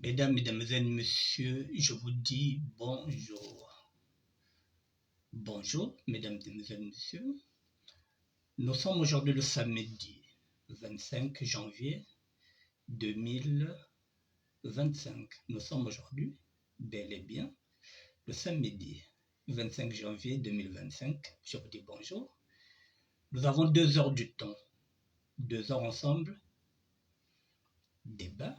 Mesdames, Mesdemoiselles, Messieurs, je vous dis bonjour. Bonjour, Mesdames, Mesdemoiselles, Messieurs. Nous sommes aujourd'hui le samedi 25 janvier 2025. Nous sommes aujourd'hui, bel et bien, le samedi 25 janvier 2025. Je vous dis bonjour. Nous avons 2 heures du temps. 2 heures ensemble. Débat,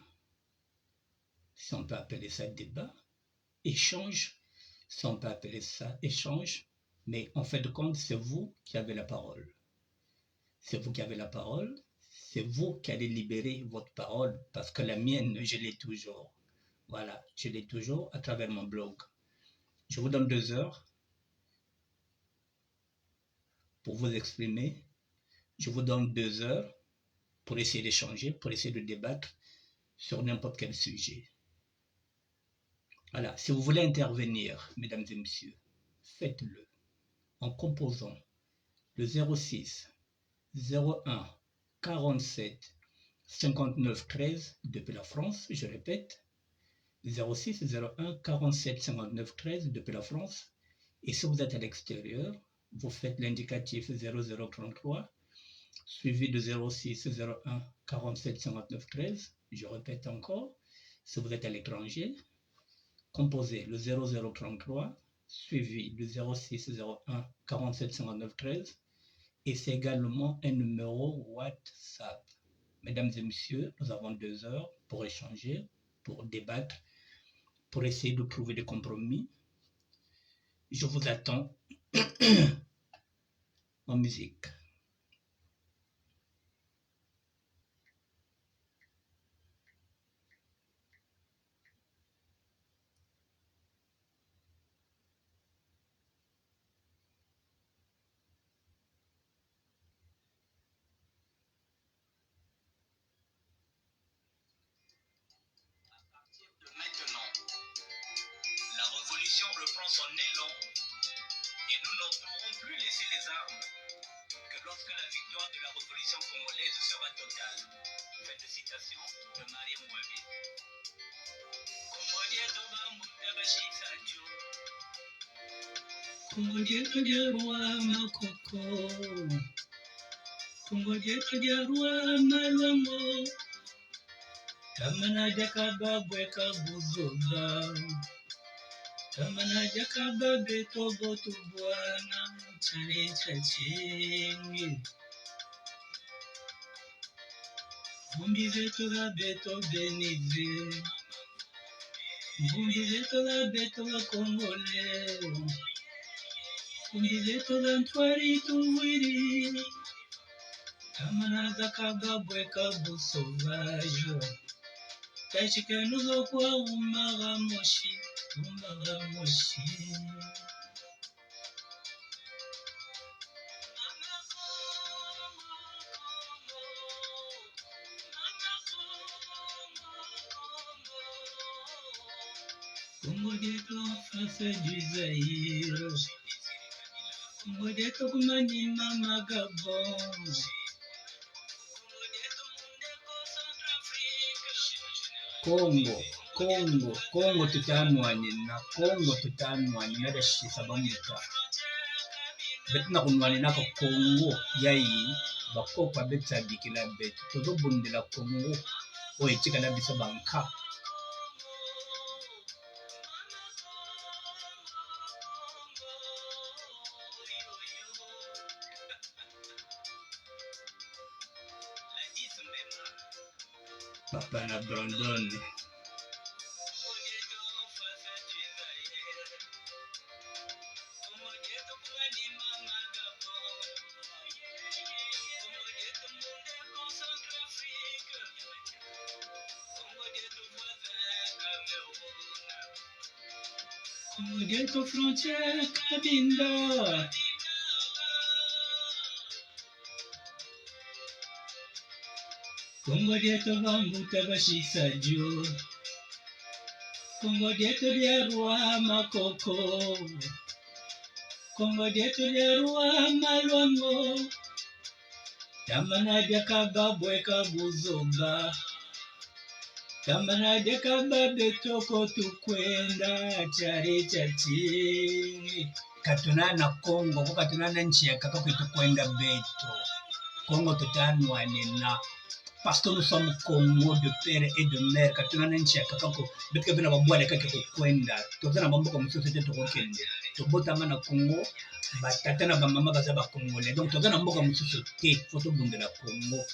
si on peut appeler ça débat. Échange, si on peut appeler ça échange. Mais en fait de compte, c'est vous qui avez la parole. C'est vous qui avez la parole. C'est vous qui allez libérer votre parole parce que la mienne, je l'ai toujours. Voilà, je l'ai toujours à travers mon blog. Je vous donne 2 heures pour vous exprimer. Je vous donne 2 heures pour essayer d'échanger, pour essayer de débattre sur n'importe quel sujet. Voilà, si vous voulez intervenir, mesdames et messieurs, faites-le en composant le 06 01 47 59 13 depuis la France, je répète, 06 01 47 59 13 depuis la France. Et si vous êtes à l'extérieur, vous faites l'indicatif 0033 suivi de 06 01 47 59 13. Je répète encore, si vous êtes à l'étranger, composez le 0033 suivi de 06 01 47 59 13. Et c'est également un numéro WhatsApp. Mesdames et messieurs, nous avons 2 heures pour échanger, pour débattre, pour essayer de trouver des compromis. Je vous attends en musique. Maintenant, la révolution reprend son élan et nous ne pourrons plus laisser les armes que lorsque la victoire de la révolution congolaise sera totale. Fin de citation de Maria Mouabi. Congo yetu rwa makoko, Congo yetu rwa malongo, Tamana jakababwe kabuzoga, Tamana jakababe tobo tubwana, Chale chachingi, Vumbi zetu la beto benize, Vumbi zetu la beto la Congolais, Vumbi zetu la ntwari tuwiri, Tamana zakababwe kabusovajo, Tachikanuzo kwa umaramoshi, umaramoshi. Congo yetu face du Zaïre, Congo yetu kumanyima magabon. Congo tutanwanina, Congo tutanwanina dashisa bamuta. Betina kunwanina ka Congo yayi bakopa betsadikila betu. Tozobundela Congo oye chikala bisa banka. Papa na Brandon. Congo yetu frontière Kabinda. Congo yetu bambuta bashisajo, Congo yetu lyarwa makoko, Congo yetu lyarwa malwango, Tamana jakababwe kabuzoga, Kamarade kababe toko tukwenda chari chachini. Katunana Kongo, katunana nchi ya kaka kwetu kwenda beto. Kongo tutanwane na parce que nous sommes Congo de père et de mère. Katunana nchi ya kaka ko beto kebina babwale kake kukwenda. Tozana mambo kwa msosete tokokende. Tobotama na Congo, batata na bamama baza ba Congolais. Donc tozana mambo kwa msosete foto bunde la Congo.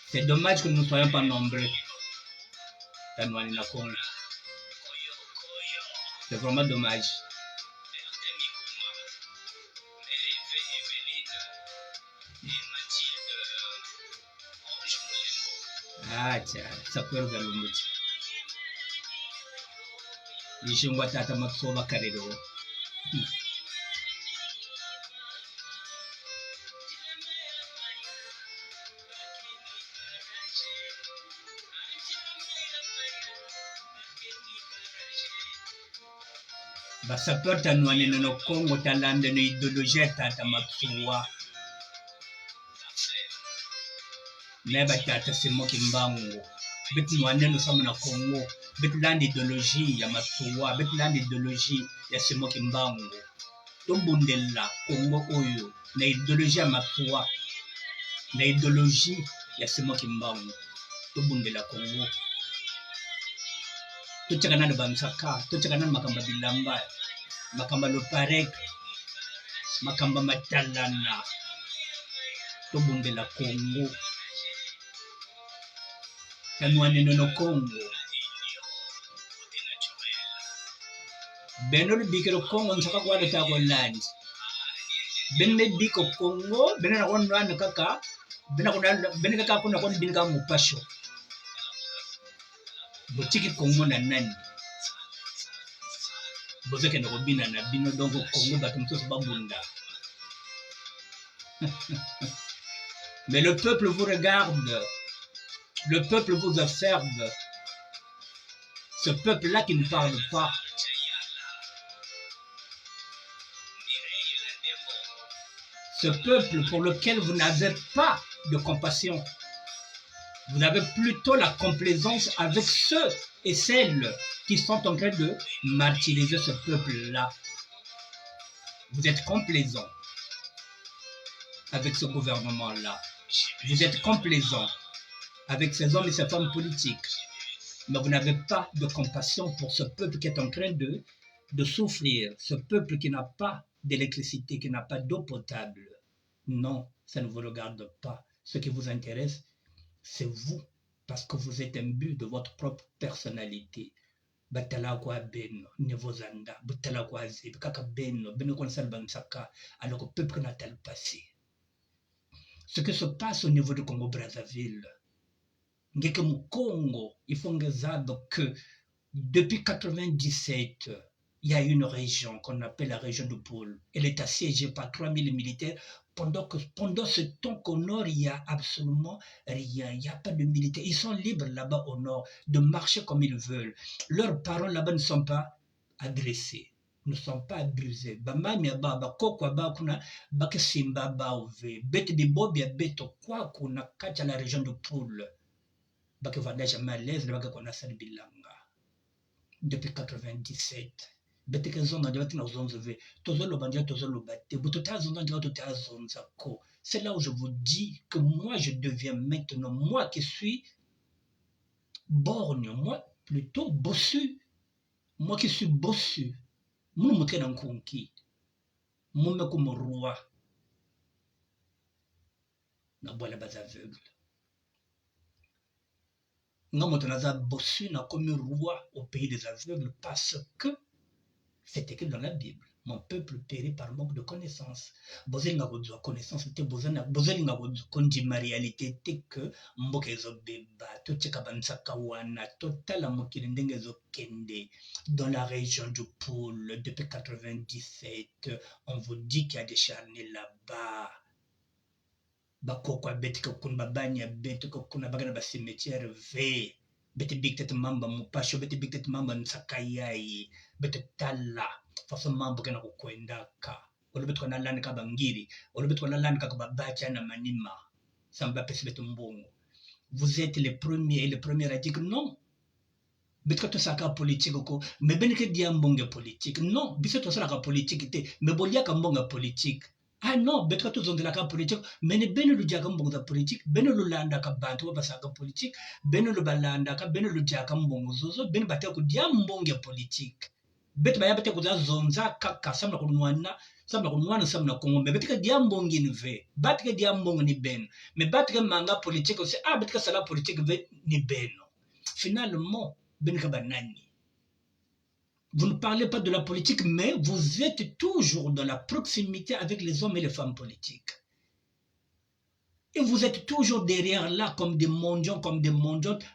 C'est dommage que nous ne soyons pas nombreux. C'est vraiment dommage. Ah, tiens, ça peut regarder le mot. Ishingwa tata matsoba karero. Basapeur tanwane no Congo talande no idéologie tata matsuwa. Neba tata simo kimbango. Betnwane no sommes na Congo. Betland idéologie ya matsuwa. Betland idéologie ya simo kimbango. Tombundela Congo oyo na idéologie ya matsuwa. Na idéologie ya simo kimbango. Tombundela Congo. Tuchakana na Bansaka, tuchakana na Makamba Bilamba, Makamba Loparek, Makamba Matalana, Tobunde la Congo, Tanwane no Congo. Benol Bikero Congo, Nsaka Guada Tago Land. Ben me Biko Congo, Benana one run Kaka, Benaka Kuna one Binga Mupasho. Botiki Congo na nani bozeke na robina na bino donc Congo batumso babunda. Mais le peuple vous regarde, le peuple vous observe, ce peuple là qui ne parle pas, ce peuple pour lequel vous n'avez pas de compassion. Vous avez plutôt la complaisance avec ceux et celles qui sont en train de martyriser ce peuple-là. Vous êtes complaisant avec ce gouvernement-là. Vous êtes complaisant avec ces hommes et ces femmes politiques. Mais vous n'avez pas de compassion pour ce peuple qui est en train de souffrir. Ce peuple qui n'a pas d'électricité, qui n'a pas d'eau potable. Non, ça ne vous regarde pas. Ce qui vous intéresse, c'est vous, parce que vous êtes imbu de votre propre personnalité. Batala kwa beno, nevozanda, batala kwa zib, kaka beno konsal bansaka, alors que le peuple n'a-t-il passé. Ce qui se passe au niveau du Congo-Brazzaville, ngeke mu Congo, il faut que depuis 1997, il y a une région qu'on appelle la région de Pôle. Elle est assiégée par 3000 militaires. Pendant ce temps qu'au nord, il n'y a absolument rien. Il n'y a pas de militaires. Ils sont libres là-bas au nord de marcher comme ils veulent. Leurs parents là-bas ne sont pas agressés, ne sont pas abusés. Bamami baba kokwa ba kuna bakesimba ba ove. Bete de bobia beto kwa kuna kacha la région de Pôle. Bake vandage malaise bake kona bilanga. Depuis 1997. C'est là où je vous dis que moi je deviens maintenant, moi qui suis borgne, moi plutôt bossu, moi qui suis bossu, moi je suis conquis, moi je suis roi, je suis aveugle. Je suis bossu, comme roi au pays des aveugles parce que c'est écrit dans la Bible. Mon peuple périt par manque de connaissance. Bozeli nga kozwa connaissance te bozeli nga kondima réalité te que mboka ezobeba totika bansaka wana totala mokili ndenge ezokende dans la région du Pôle depuis 1997. On vous dit qu'il y a des charnets là-bas. bakoko abeti kokuna babani abeti kokuna bagana basimetiere ve beti big tete mamba mupasho beti big tete mamba nsakayai beti tala faso mambo gana kukwendaka olobeti kona lani ka bangiri olobeti kona lani ka babacha na manima samba pesi beti mbongo. Vous êtes les premiers et les premiers à dire que non. Beti to saka politique ko me benike dia mbonga politique non biso to saka politique te me bolia ka mbonga politique. Ah non, betra tous on de la cas politique, mais ne bene le diagam bonga politique, bene le landa ka bantu basaka politique, bene le balanda ka bene le diagam bongo zozo, bene batia ko diam bonga politique. Bet baya batia ko za zonza kaka samna ko nwana, samna ko ngombe, betika diam bonga ni ve, batika diam bonga ni ben, mais batika manga politique aussi, ah betika sala politique ve ni ben. Finalement, bene ka banani. Vous ne parlez pas de la politique, mais vous êtes toujours dans la proximité avec les hommes et les femmes politiques. Et vous êtes toujours derrière là comme des mendiants,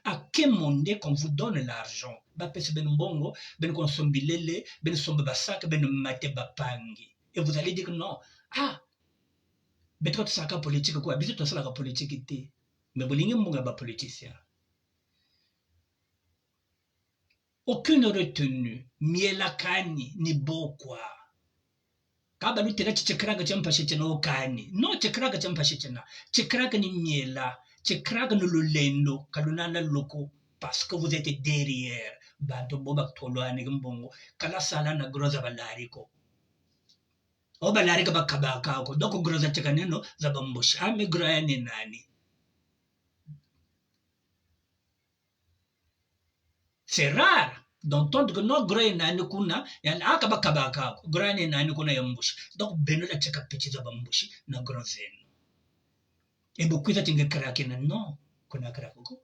à quel monde qu'on vous donne l'argent. Et vous allez dire que non. Ah, mais toi tu sais politique quoi? Mais toi tu sais la politique était. Mais vous n'êtes pas politicien. Aucune retenue, mielakani ni bokwa. Kaba lutera chikraga champashechena okani. No chikraga champashechena. Chikraga ni miela, chikraga ni lulendo, kalunana loko, parce que vous êtes derrière. Banto boba tolwane mbongo, kala sala na groza balariko. O balarika bakabaka ko, doko groza chikaneno za bambushi. Ame groya ni nani? C'est rare d'entendre que non groye nani kuna yani akabakabaka groye nani kuna yambushi donc beno la cheka petit za bambushi na grozen et beaucoup ça tinga krake na non kuna krako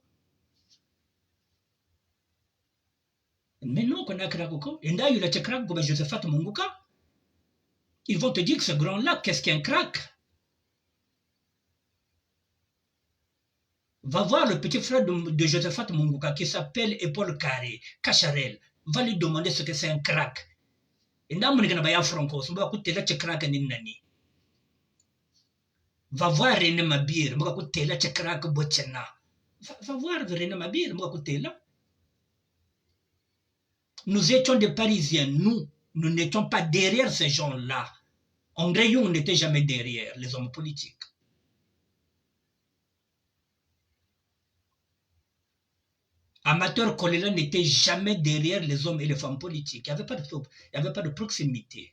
mais non kuna krako et là il a cheka ko ba Josephat Munguka ils vont te dire que ce grand là qu'est-ce qu'un crack. Va voir le petit frère de Josephat Munguka qui s'appelle Paul Carré, Cacharel. Va lui demander ce que c'est un crack. Et là, on est franco. Va voir René Mabir. Va voir René Mabir. Nous étions des Parisiens. Nous n'étions pas derrière ces gens-là. En rayon, on n'était jamais derrière les hommes politiques. Amateur Kolela n'était jamais derrière les hommes et les femmes politiques. Il n'y avait pas de proximité.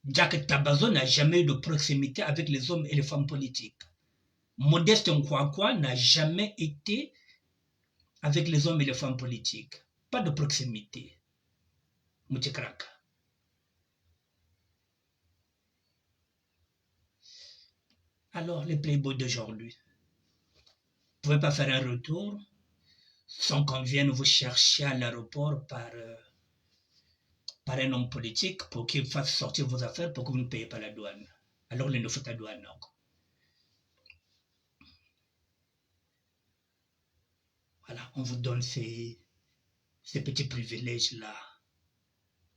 Jack Tabazo n'a jamais eu de proximité avec les hommes et les femmes politiques. Modeste Nkwankwa n'a jamais été avec les hommes et les femmes politiques. Pas de proximité. Moutikraka. Alors, les playboys d'aujourd'hui, vous ne pouvez pas faire un retour sans qu'on vienne vous chercher à l'aéroport par un homme politique pour qu'il fasse sortir vos affaires pour que vous ne payez pas la douane. Alors, il nous faut la douane encore. Voilà, on vous donne ces petits privilèges-là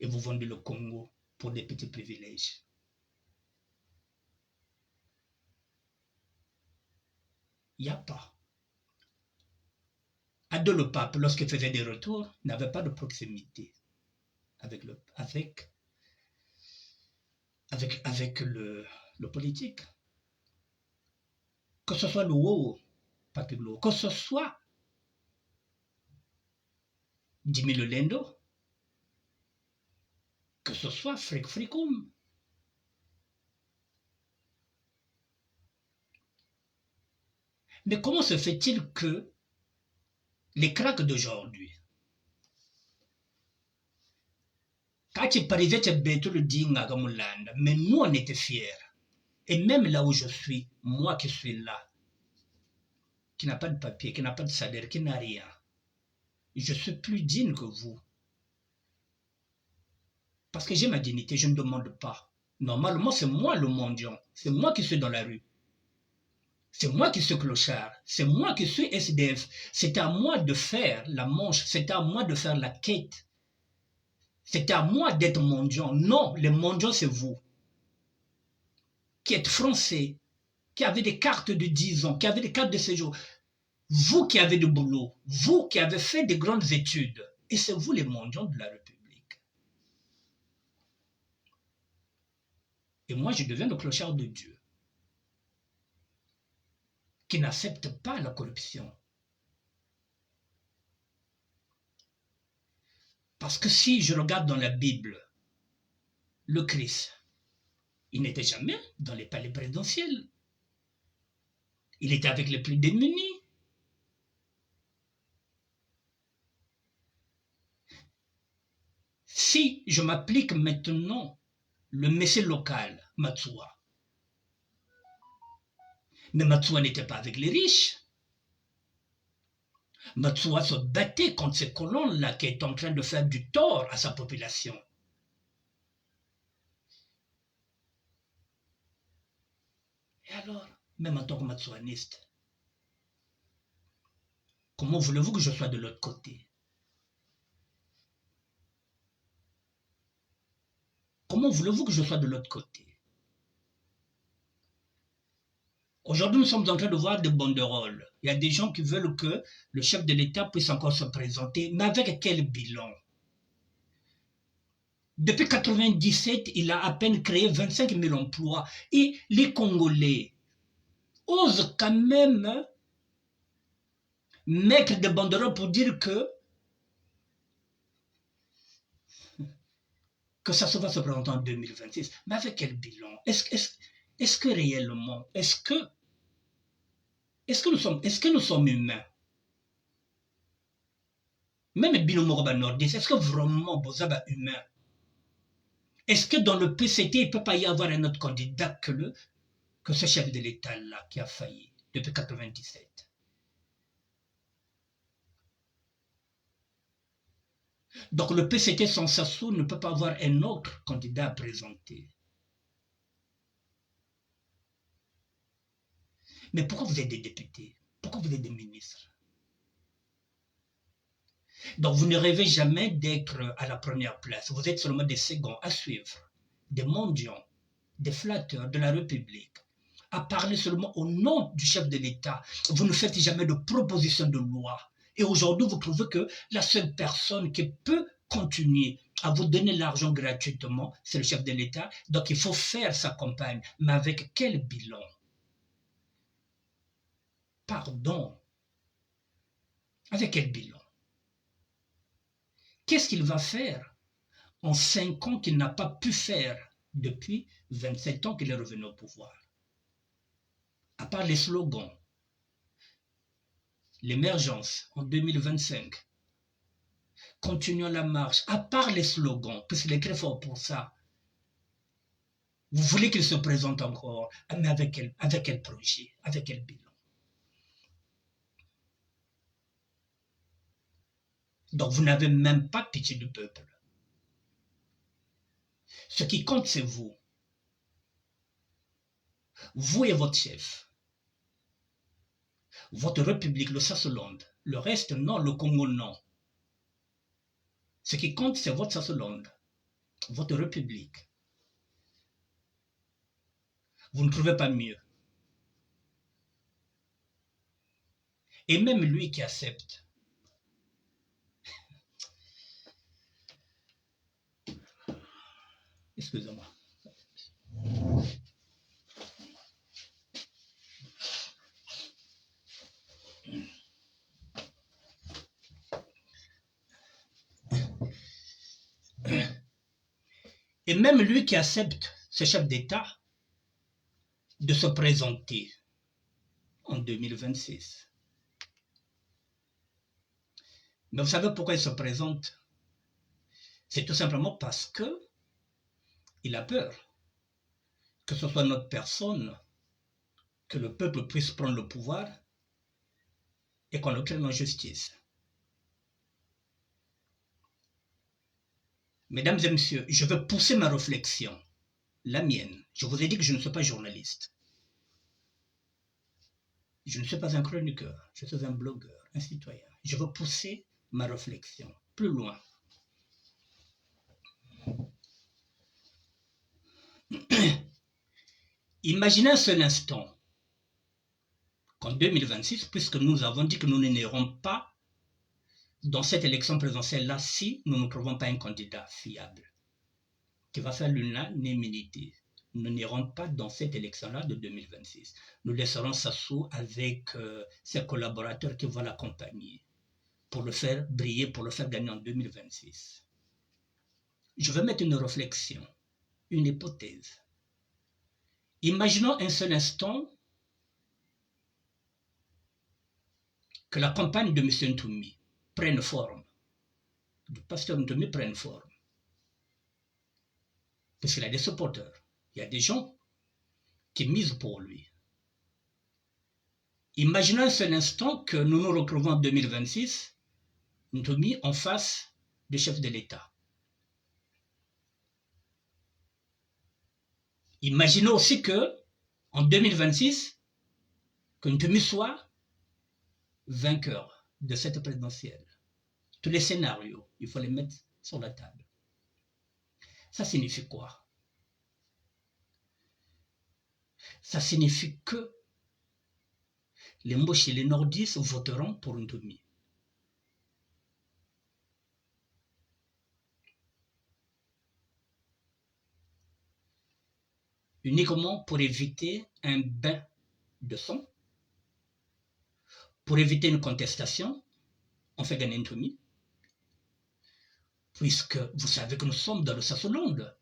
et vous vendez le Congo pour des petits privilèges. Il n'y a pas. Ado le pape, lorsqu'il faisait des retours, n'avait pas de proximité avec le politique. Que ce soit le haut, Patrick Lo, que ce soit Jimmy Lolendo, que ce soit Frik Frikoum. Mais comment se fait-il que les cracks d'aujourd'hui, quand tu parisais, tu bêtes le dingue, mais nous on était fiers. Et même là où je suis, moi qui suis là, qui n'a pas de papier, qui n'a pas de salaire, qui n'a rien, je suis plus digne que vous. Parce que j'ai ma dignité, je ne demande pas. Normalement, c'est moi le mendiant, c'est moi qui suis dans la rue. C'est moi qui suis clochard, c'est moi qui suis SDF. C'est à moi de faire la manche, c'est à moi de faire la quête. C'est à moi d'être mendiant. Non, les mendiants, c'est vous. Qui êtes français, qui avez des cartes de 10 ans, qui avez des cartes de séjour, vous qui avez du boulot, vous qui avez fait des grandes études, et c'est vous les mendiants de la République. Et moi, je deviens le clochard de Dieu, qui n'accepte pas la corruption. Parce que si je regarde dans la Bible, le Christ, il n'était jamais dans les palais présidentiels. Il était avec les plus démunis. Si je m'applique maintenant le messie local, Matsoua, mais Matsoua n'était pas avec les riches. Matsoua se battait contre ces colons-là qui étaient en train de faire du tort à sa population. Et alors, même en tant que matsouaniste, comment voulez-vous que je sois de l'autre côté? Comment voulez-vous que je sois de l'autre côté? Aujourd'hui, nous sommes en train de voir des banderoles. Il y a des gens qui veulent que le chef de l'État puisse encore se présenter, mais avec quel bilan? Depuis 1997, il a à peine créé 25 000 emplois. Et les Congolais osent quand même mettre des banderoles pour dire que ça va se présenter en 2026. Mais avec quel bilan? Est-ce que réellement, est-ce que nous sommes humains? Même Binomoroba Nordis, est-ce que vraiment Bozaba humain? Est-ce que dans le PCT, il ne peut pas y avoir un autre candidat que ce chef de l'État-là qui a failli depuis 1997? Donc le PCT sans Sassou ne peut pas avoir un autre candidat à présenter. Mais pourquoi vous êtes des députés? Pourquoi vous êtes des ministres? Donc vous ne rêvez jamais d'être à la première place. Vous êtes seulement des seconds à suivre, des mendiants, des flatteurs de la République, à parler seulement au nom du chef de l'État. Vous ne faites jamais de proposition de loi. Et aujourd'hui, vous trouvez que la seule personne qui peut continuer à vous donner l'argent gratuitement, c'est le chef de l'État. Donc il faut faire sa campagne. Mais avec quel bilan? Pardon. Avec quel bilan? Qu'est-ce qu'il va faire en 5 ans qu'il n'a pas pu faire depuis 27 ans qu'il est revenu au pouvoir? À part les slogans, l'émergence en 2025, continuons la marche, à part les slogans, puisqu'il est très fort pour ça, vous voulez qu'il se présente encore, mais avec quel projet, avec quel bilan? Donc vous n'avez même pas pitié du peuple. Ce qui compte, c'est vous. Vous et votre chef. Votre république, le Swaziland. Le reste, non. Le Congo, non. Ce qui compte, c'est votre Swaziland. Votre république. Vous ne trouvez pas mieux. Et même lui qui accepte. Excusez-moi. Et même lui qui accepte, ce chef d'État, de se présenter en 2026. Mais vous savez pourquoi il se présente? C'est tout simplement parce que il a peur que ce soit notre personne, que le peuple puisse prendre le pouvoir et qu'on le traîne en justice. Mesdames et messieurs, je veux pousser ma réflexion, la mienne. Je vous ai dit que je ne suis pas journaliste. Je ne suis pas un chroniqueur, je suis un blogueur, un citoyen. Je veux pousser ma réflexion plus loin. Imaginez un seul instant qu'en 2026, puisque nous avons dit que nous n'irons pas dans cette élection présidentielle-là si nous ne trouvons pas un candidat fiable qui va faire l'unanimité. Nous n'irons pas dans cette élection-là de 2026. Nous laisserons Sassou avec ses collaborateurs qui vont l'accompagner pour le faire briller, pour le faire gagner en 2026. Je vais mettre une réflexion, une hypothèse. Imaginons un seul instant que la campagne de M. Ntoumi prenne forme, du pasteur Ntoumi prenne forme. Parce qu'il a des supporters, il y a des gens qui misent pour lui. Imaginons un seul instant que nous nous retrouvons en 2026, Ntoumi en face du chef de l'État. Imaginons aussi que, en 2026, que Ntoumi soit vainqueur de cette présidentielle. Tous les scénarios, il faut les mettre sur la table. Ça signifie quoi? Ça signifie que les Mboshi et les Nordistes voteront pour Ntoumi. Uniquement pour éviter un bain de sang, pour éviter une contestation, on fait gagner Ntoumi, puisque vous savez que nous sommes dans le Sassolonde.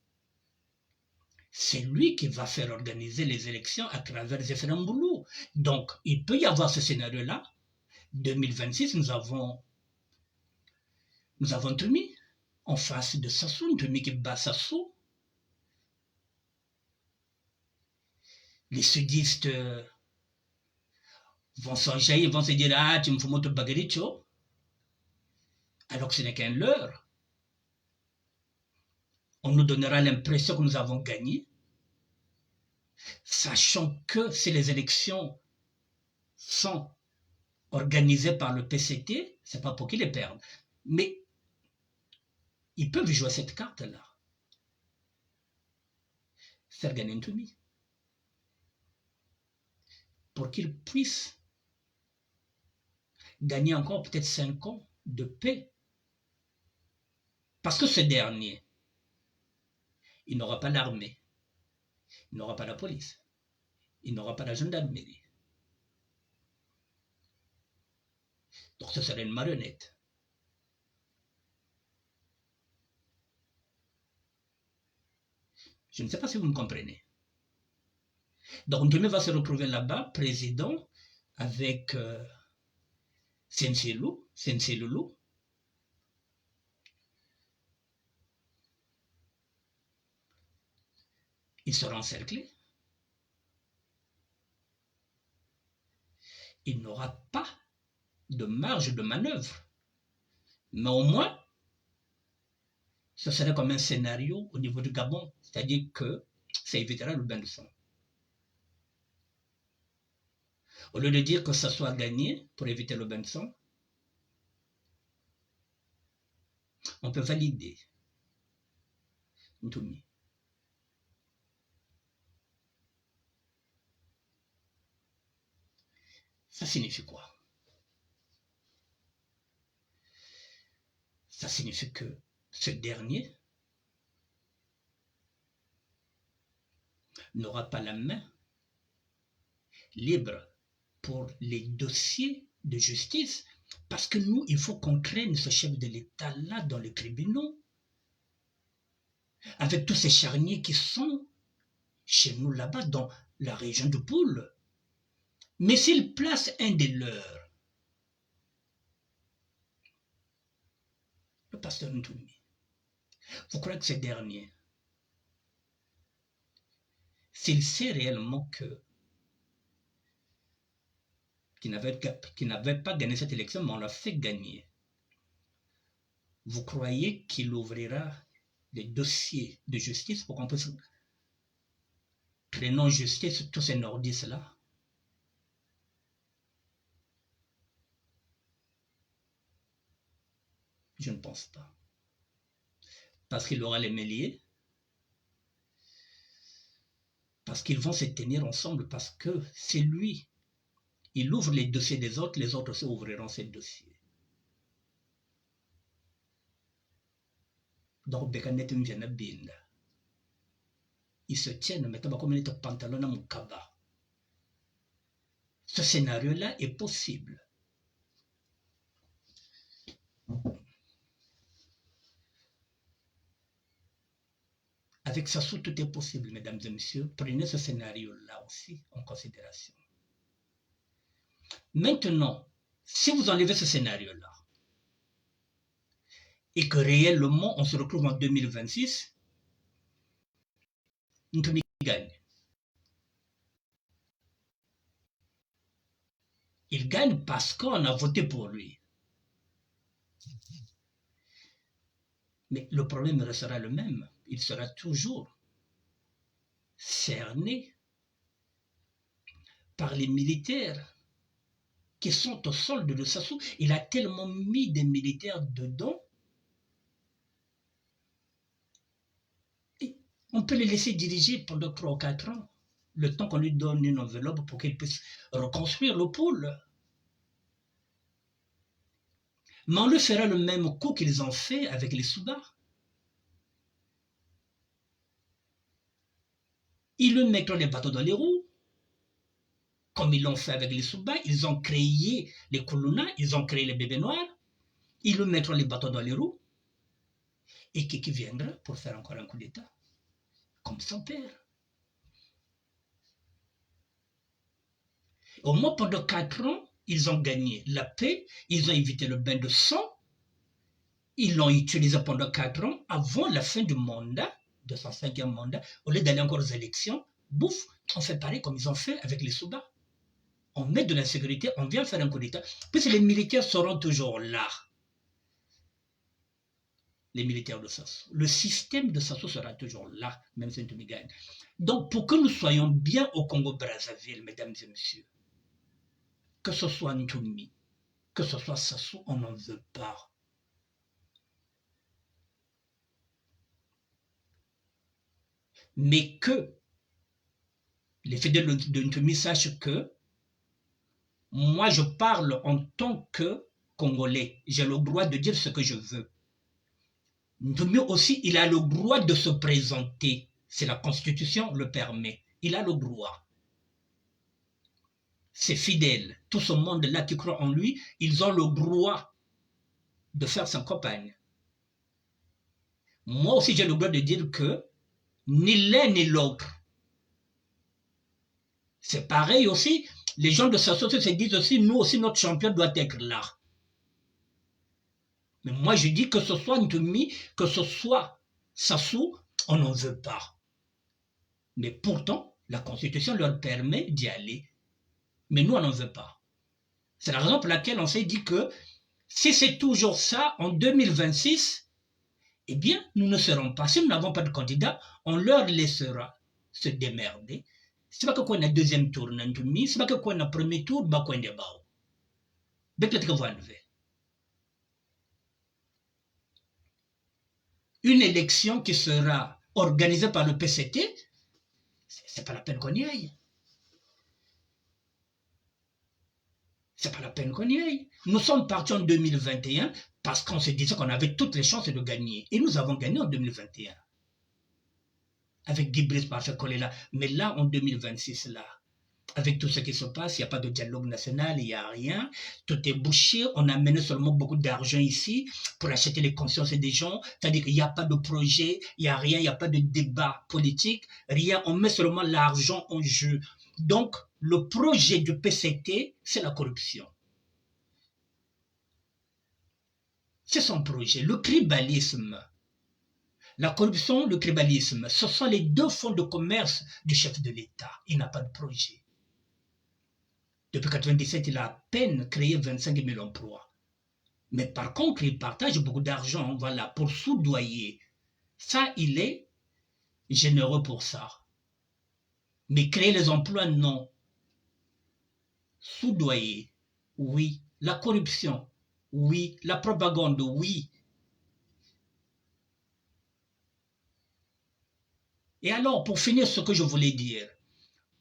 C'est lui qui va faire organiser les élections à travers Zéphirin Mboulou. Donc, il peut y avoir ce scénario-là. 2026, nous avons Ntoumi en face de Sassou, Ntoumi qui bat Sassou. Les sudistes vont s'enjailler, vont se dire « Ah, tu me fous mon bagaricho », alors que ce n'est qu'un leurre. On nous donnera l'impression que nous avons gagné, sachant que si les élections sont organisées par le PCT, c'est pas pour qu'ils les perdent. Mais ils peuvent jouer cette carte-là. Faire gagner Ntoumi. Pour qu'ils puissent gagner encore peut-être 5 ans de paix. Parce que ce dernier, il n'aura pas l'armée, il n'aura pas la police, il n'aura pas la gendarmerie. Donc ce serait une marionnette. Je ne sais pas si vous me comprenez. Donc Ntoumi va se retrouver là-bas, président, avec Sensei Loulou. Il sera encerclé. Il n'aura pas de marge de manœuvre. Mais au moins, ce serait comme un scénario au niveau du Gabon, c'est-à-dire que ça évitera le bain de sang. Au lieu de dire que ça soit gagné pour éviter le bain de sang, on peut valider Ntoumi. Ça signifie quoi? Ça signifie que ce dernier n'aura pas la main libre pour les dossiers de justice, parce que nous, il faut qu'on craigne ce chef de l'État-là dans les tribunaux, avec tous ces charniers qui sont chez nous là-bas, dans la région de Poule. Mais s'il place un des leurs, le pasteur Ntoumi, vous croyez que ce dernier, s'il sait réellement qu'il n'avait pas gagné cette élection, mais on l'a fait gagner, vous croyez qu'il ouvrira des dossiers de justice pour qu'on puisse traîner en justice tous ces nordistes-là? Je ne pense pas. Parce qu'il aura les mêlés, parce qu'ils vont se tenir ensemble, parce que c'est lui il ouvre les dossiers des autres, les autres aussi ouvriront ces dossiers. Donc, Bekanet Mviana Binda. Ils se tiennent, mais comme il est pantalon à mon kaba. Ce scénario-là est possible. Avec Sassou, tout est possible, mesdames et messieurs. Prenez ce scénario-là aussi en considération. Maintenant, si vous enlevez ce scénario-là, et que réellement on se retrouve en 2026, Ntoumi gagne. Il gagne parce qu'on a voté pour lui. Mais le problème restera le même. Il sera toujours cerné par les militaires qui sont au solde de Sassou. Il a tellement mis des militaires dedans. Et on peut les laisser diriger pendant 3 ou 4 ans, le temps qu'on lui donne une enveloppe pour qu'il puisse reconstruire le pôle. Mais on lui fera le même coup qu'ils ont fait avec les Soudas. Ils lui mettront les bateaux dans les roues, comme ils l'ont fait avec les Soudas. Ils ont créé les Koulouna, ils ont créé les bébés noirs. Ils lui mettront les bateaux dans les roues. Et qui viendra pour faire encore un coup d'État, comme son père. Au moins pendant 4 ans, ils ont gagné la paix, ils ont évité le bain de sang, ils l'ont utilisé pendant 4 ans avant la fin du mandat, de son 5e mandat, au lieu d'aller encore aux élections, bouf, on fait pareil comme ils ont fait avec les Soudas. On met de la sécurité, on vient faire un coup d'État, puisque les militaires seront toujours là. Les militaires de Sassou. Le système de Sassou sera toujours là, même si Ntoumi gagne. Donc, pour que nous soyons bien au Congo-Brazzaville, mesdames et messieurs, que ce soit Ntoumi, que ce soit Sassou, on n'en veut pas. Mais que les fidèles de Ntoumi sachent que moi, je parle en tant que Congolais. J'ai le droit de dire ce que je veux. Ntoumi aussi, il a le droit de se présenter. Si la Constitution le permet. Il a le droit. Ses fidèles, tout ce monde-là qui croit en lui, ils ont le droit de faire sa campagne. Moi aussi, j'ai le droit de dire que ni l'un ni l'autre. C'est pareil aussi. Les gens de Sassou se disent aussi, nous aussi, notre champion doit être là. Mais moi, je dis que ce soit Ntoumi, que ce soit Sassou, on n'en veut pas. Mais pourtant, la Constitution leur permet d'y aller. Mais nous, on n'en veut pas. C'est la raison pour laquelle on s'est dit que si c'est toujours ça, en 2026, eh bien, nous ne serons pas. Si nous n'avons pas de candidat, on leur laissera se démerder. C'est pas que quoi on a deuxième tour, Ntoumi, c'est pas que quoi on a premier tour, bah quoi on est bas. Peut-être que vous enlevez. Une élection qui sera organisée par le PCT, c'est pas la peine qu'on y aille. C'est pas la peine qu'on y aille. Nous sommes partis en 2021 parce qu'on se disait qu'on avait toutes les chances de gagner. Et nous avons gagné en 2021. Avec Guy Brice Parfait-Kolela. Mais là, en 2026, là, avec tout ce qui se passe, il n'y a pas de dialogue national, il n'y a rien. Tout est bouché. On a mené seulement beaucoup d'argent ici pour acheter les consciences des gens. C'est-à-dire qu'il n'y a pas de projet, il n'y a rien, il n'y a pas de débat politique, rien. On met seulement l'argent en jeu. Donc, le projet du PCT, c'est la corruption. C'est son projet. Le tribalisme. La corruption, le tribalisme, ce sont les deux fonds de commerce du chef de l'État. Il n'a pas de projet. Depuis 1997, il a à peine créé 25 000 emplois. Mais par contre, il partage beaucoup d'argent, voilà, pour soudoyer. Ça, il est généreux pour ça. Mais créer les emplois, non. Soudoyer, oui. La corruption, oui. La propagande, oui. Et alors, pour finir ce que je voulais dire,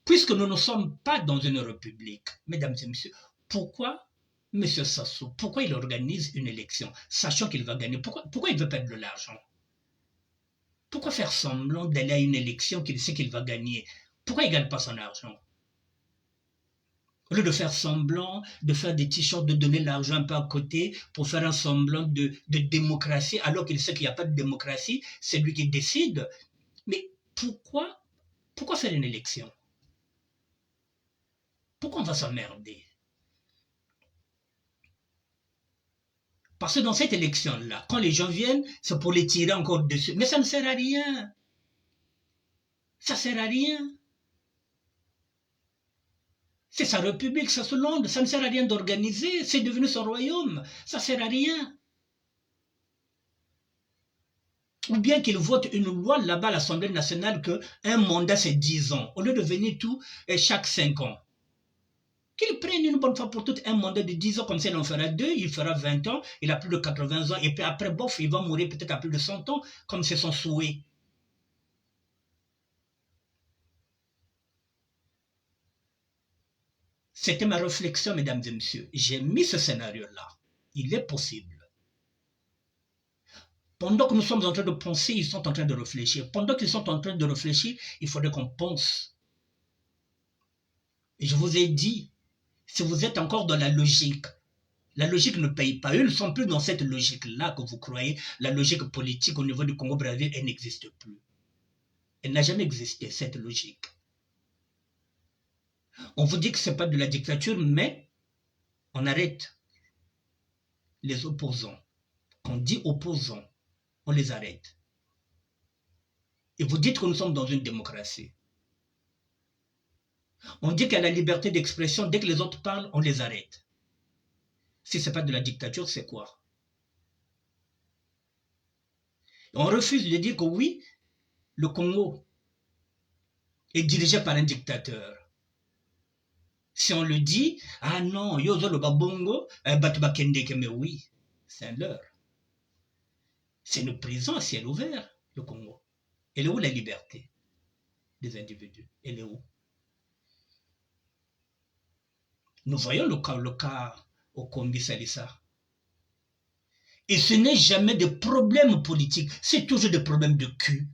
Puisque nous ne sommes pas dans une république, mesdames et messieurs, pourquoi M. Sassou, pourquoi il organise une élection, sachant qu'il va gagner? Pourquoi il veut perdre de l'argent? Pourquoi faire semblant d'aller à une élection qu'il sait qu'il va gagner? Pourquoi il ne gagne pas son argent? Au lieu de faire semblant, de faire des t-shirts, de donner l'argent un peu à côté pour faire un semblant de démocratie, alors qu'il sait qu'il n'y a pas de démocratie, c'est lui qui décide. Mais pourquoi faire une élection? Pourquoi on va s'emmerder? Parce que dans cette élection-là, quand les gens viennent, c'est pour les tirer encore dessus. Mais ça ne sert à rien. Ça ne sert à rien. C'est sa république, ça se londe. Ça ne sert à rien d'organiser. C'est devenu son royaume. Ça ne sert à rien. Ou bien qu'il vote une loi là-bas à l'Assemblée nationale qu'un mandat c'est 10 ans. Au lieu de venir tout chaque 5 ans. Qu'il prenne une bonne fois pour toutes un mandat de 10 ans, comme ça il en fera 2, il fera 20 ans, il a plus de 80 ans, et puis après, bof, il va mourir peut-être à plus de 100 ans, comme c'est son souhait. C'était ma réflexion, mesdames et messieurs. J'ai mis ce scénario-là. Il est possible. Pendant que nous sommes en train de penser, ils sont en train de réfléchir. Pendant qu'ils sont en train de réfléchir, il faudrait qu'on pense. Et je vous ai dit, si vous êtes encore dans la logique ne paye pas. Eux ne sont plus dans cette logique-là que vous croyez. La logique politique au niveau du Congo-Brazzaville, elle n'existe plus. Elle n'a jamais existé, cette logique. On vous dit que ce n'est pas de la dictature, mais on arrête les opposants. Quand on dit opposants, on les arrête. Et vous dites que nous sommes dans une démocratie. On dit qu'il y a la liberté d'expression. Dès que les autres parlent, on les arrête. Si ce n'est pas de la dictature, c'est quoi? On refuse de dire que oui, le Congo est dirigé par un dictateur. Si on le dit, ah non, yozo le babongo, batubakendeke, mais oui, c'est un leurre. C'est une prison à ciel ouvert, le Congo. Elle est où la liberté des individus? Elle est où? Nous voyons le cas au Kombi Salissa. Et ce n'est jamais des problèmes politiques, c'est toujours des problèmes de cul.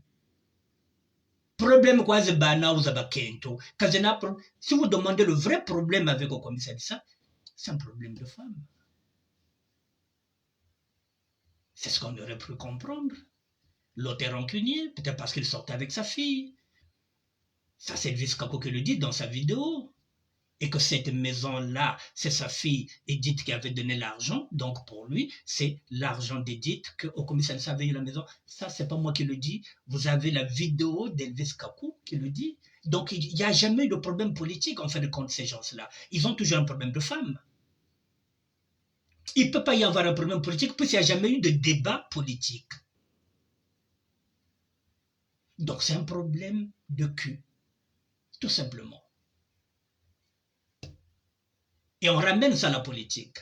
Problème quoi, si vous demandez le vrai problème avec au Kombi Salissa, c'est un problème de femme. C'est ce qu'on aurait pu comprendre. L'autre est rancunier, peut-être parce qu'il sortait avec sa fille. Ça, c'est Elvis Kako qui le dit dans sa vidéo. Et que cette maison-là, c'est sa fille Edith qui avait donné l'argent. Donc pour lui, c'est l'argent d'Edith qu'au commissaire avait eu la maison. Ça, c'est pas moi qui le dis. Vous avez la vidéo d'Elvis Kakou qui le dit. Donc il n'y a jamais eu de problème politique en fin de compte, ces gens-là. Ils ont toujours un problème de femmes. Il ne peut pas y avoir un problème politique puisqu'il n'y a jamais eu de débat politique. Donc c'est un problème de cul, tout simplement. Et on ramène ça à la politique.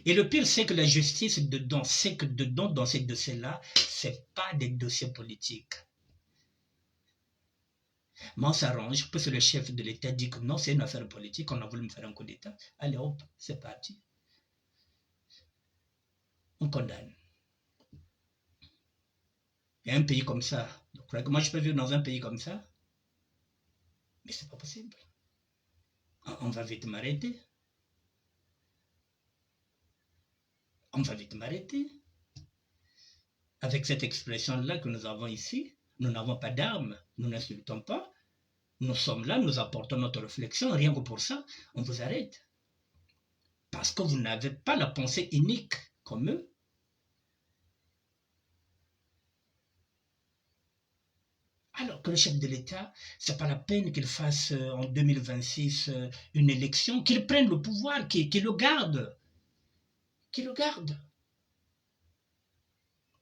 Et le pire, c'est que la justice dedans, c'est que dedans, dans ces dossiers-là, ce n'est pas des dossiers politiques. Mais on s'arrange, parce que le chef de l'État dit que non, c'est une affaire politique, on a voulu me faire un coup d'État. Allez hop, c'est parti. On condamne. Il y a un pays comme ça. Donc, moi, je peux vivre dans un pays comme ça? Mais c'est pas possible. On va vite m'arrêter. On va vite m'arrêter. Avec cette expression-là que nous avons ici, nous n'avons pas d'armes, nous n'insultons pas. Nous sommes là, nous apportons notre réflexion, rien que pour ça, on vous arrête. Parce que vous n'avez pas la pensée unique comme eux. Alors que le chef de l'État, ce n'est pas la peine qu'il fasse en 2026 une élection, qu'il prenne le pouvoir, qu'il le garde. Qu'il le garde.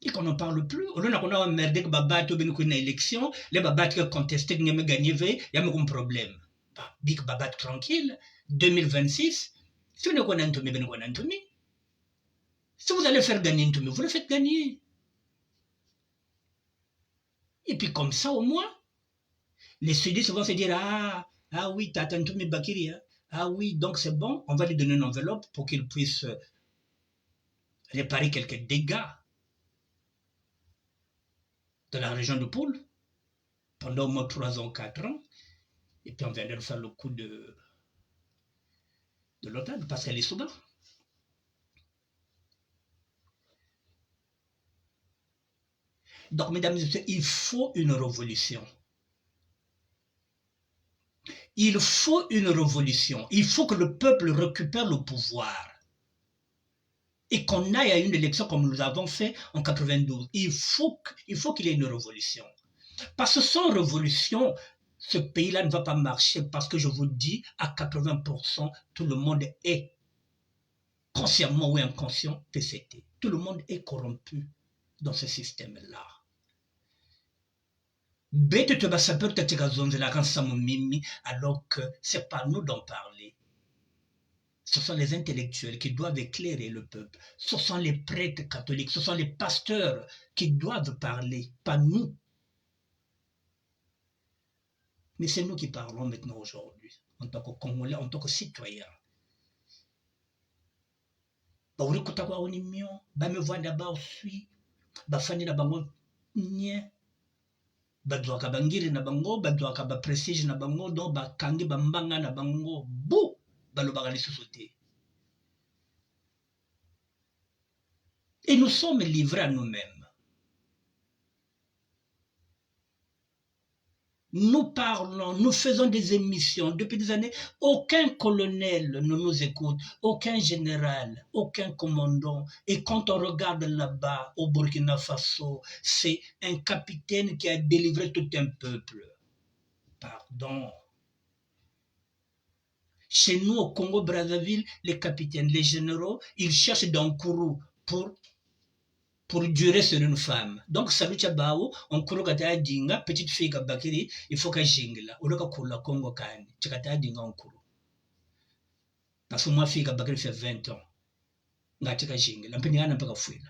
Et qu'on n'en parle plus. Au lieu qu'on a emmerdé que Babat ou une élection, les Babat qui ont contesté, qui ont gagné, il y a un problème. Big Babat tranquille, 2026, si vous n'avez pas un si vous allez faire gagner un vous le faites gagner. Et puis comme ça, au moins, les sudistes vont se dire, ah oui, Tata Ntoumi Bakiri, hein. Ah oui, donc c'est bon, on va lui donner une enveloppe pour qu'il puisse réparer quelques dégâts de la région de Poul pendant au moins 3 ans, 4 ans. Et puis on viendrait faire le coup de l'OTAN parce qu'elle est sous bas. Donc, mesdames et messieurs, il faut une révolution. Il faut une révolution. Il faut que le peuple récupère le pouvoir. Et qu'on aille à une élection comme nous avons fait en 92. Il faut qu'il y ait une révolution. Parce que sans révolution, ce pays-là ne va pas marcher parce que je vous dis, à 80%, tout le monde est, consciemment ou inconscient, PCT. Tout le monde est corrompu dans ce système-là. Alors que ce n'est pas nous d'en parler. Ce sont les intellectuels qui doivent éclairer le peuple. Ce sont les prêtres catholiques, ce sont les pasteurs qui doivent parler, pas nous. Mais c'est nous qui parlons maintenant aujourd'hui, en tant que Congolais, en tant que citoyens. Badwaka bangiri na bango, badwaka ba prestige na bango, donc bakangi bambanga na bango, bou, balobaka lisusu te. Et nous sommes livrés à nous-mêmes. Nous parlons, nous faisons des émissions depuis des années. Aucun colonel ne nous écoute, aucun général, aucun commandant. Et quand on regarde là-bas, au Burkina Faso, c'est un capitaine qui a délivré tout un peuple. Pardon. Chez nous, au Congo-Brazzaville, les capitaines, les généraux, ils cherchent d'Ankourou pour durer sur une femme. Donc, salut Tchabao, on court à Dinga, petite fille Bakiri, il faut qu'elle jingle. Ou le Kula Congo Kani, Tchakata Dinga en cours. Parce que moi, fille Bakiri fait 20 ans. Ngatika jingle, l'empénia n'a pas fouille.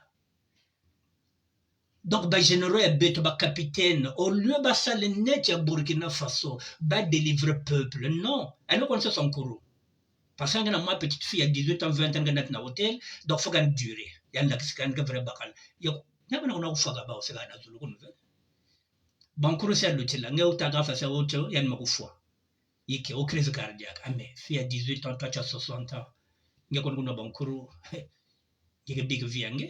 Donc, les généraux et les capitaines, au lieu de ça, les nets à Burkina Faso, va délivrer le peuple. Non, elle ne sait son courroux. Parce que moi, petite fille, à 18 ans, 20 ans, elle est dans l'hôtel, donc il faut qu'elle dure. Il y a un vrai bakal. Il y a un faga ba osega na zulu kunve. Bankuru sia lutila, nge utaga fa sa ocho, il y a une fois. Il y a une crise cardiaque. Ah mais, fille à 18 ans, toi tu as 60 ans. Nge kono bankuru, il y a big viange.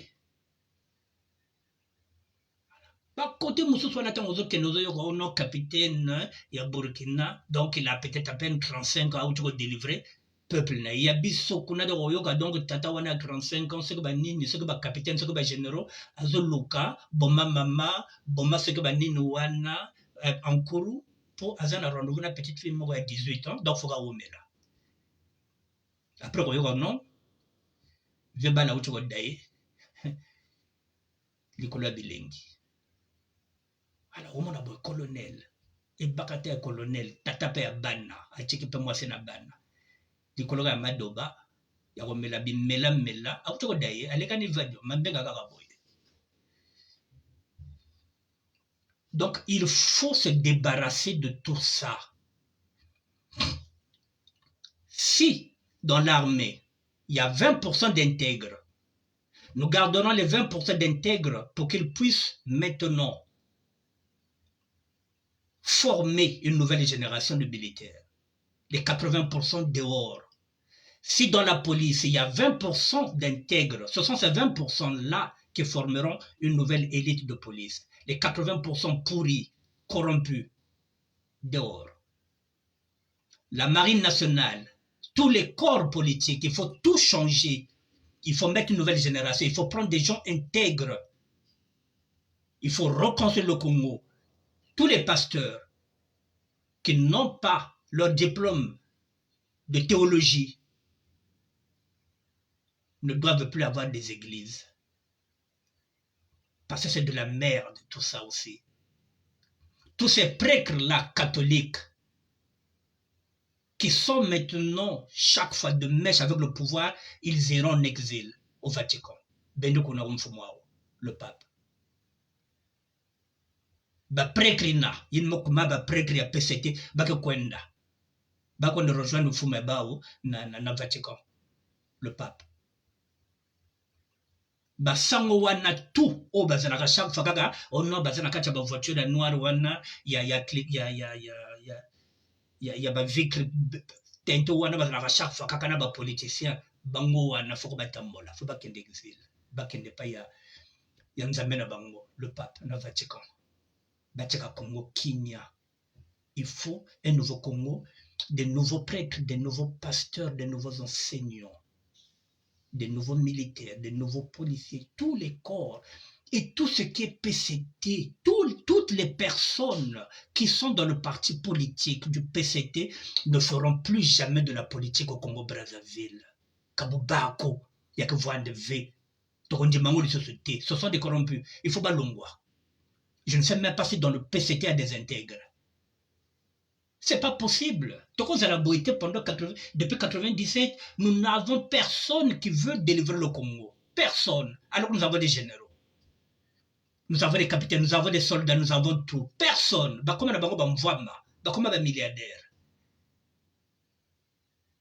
Par côté, Moussou soit là, aux autres que nous avons un capitaine, il y a Burkina, donc il a peut-être à peine 35 ans à délivrer. Peuple na ya biso kuna de royoka donc tata wana 35 ans ce que ba nini ce que ba capitaine ce que ba généraux azoluka boma mama boma ce que ba nini wana en cours pour azana rendez-vous na petite fille moko ya 18 ans donc faut ga omela après royoka non vieux bana ucho dai likolo bilengi alors on a bon colonel et bakate colonel tata pe bana a chiki pe moi c'est na bana likolo ya madoba ya komela bimela auto daye alekani vadio mambenga kaka boye. Donc il faut se débarrasser de tout ça. Si dans l'armée il y a 20% d'intègres, nous garderons les 20% d'intègres pour qu'ils puissent maintenant former une nouvelle génération de militaires. Les 80% dehors. Si dans la police, il y a 20% d'intègres, ce sont ces 20%-là qui formeront une nouvelle élite de police. Les 80% pourris, corrompus, dehors. La marine nationale, tous les corps politiques, il faut tout changer. Il faut mettre une nouvelle génération. Il faut prendre des gens intègres. Il faut reconstruire le Congo. Tous les pasteurs qui n'ont pas leur diplôme de théologie ne doivent plus avoir des églises. Parce que c'est de la merde, tout ça aussi. Tous ces prêtres-là, catholiques, qui sont maintenant, chaque fois de mèche avec le pouvoir, ils iront en exil au Vatican. Le pape. baprekrina yinmokuma baprekri ya PCT bakekwenda bakwenda rejoindre mfumo bao na Vatican le pape basango wana tout o bazalaka chaque fois kaka ono bazana kati ya bavoiture ya noire wana ya bavitre tento wana bazalaka chaque fois kaka na bapoliticien bango wana foko batambola fo bakende exil bakende pa ya nzambe na bango le pape na Vatican batika Congo kimia. Il faut un nouveau Congo, de nouveaux prêtres, de nouveaux pasteurs, de nouveaux enseignants, de nouveaux militaires, de nouveaux policiers, tous les corps et tout ce qui est PCT, toutes les personnes qui sont dans le parti politique du PCT ne feront plus jamais de la politique au Congo-Brazzaville. Kabubako, Yakavouandeve, Torondimango de société, ce sont des corrompus. Il faut balongwa. Je ne sais même pas si dans le PCT il y a des intègres. C'est pas possible. Depuis 97, nous n'avons personne qui veut délivrer le Congo. Personne. Alors que nous avons des généraux. Nous avons des capitaines, nous avons des soldats, nous avons tout. Personne. Comme un milliardaire.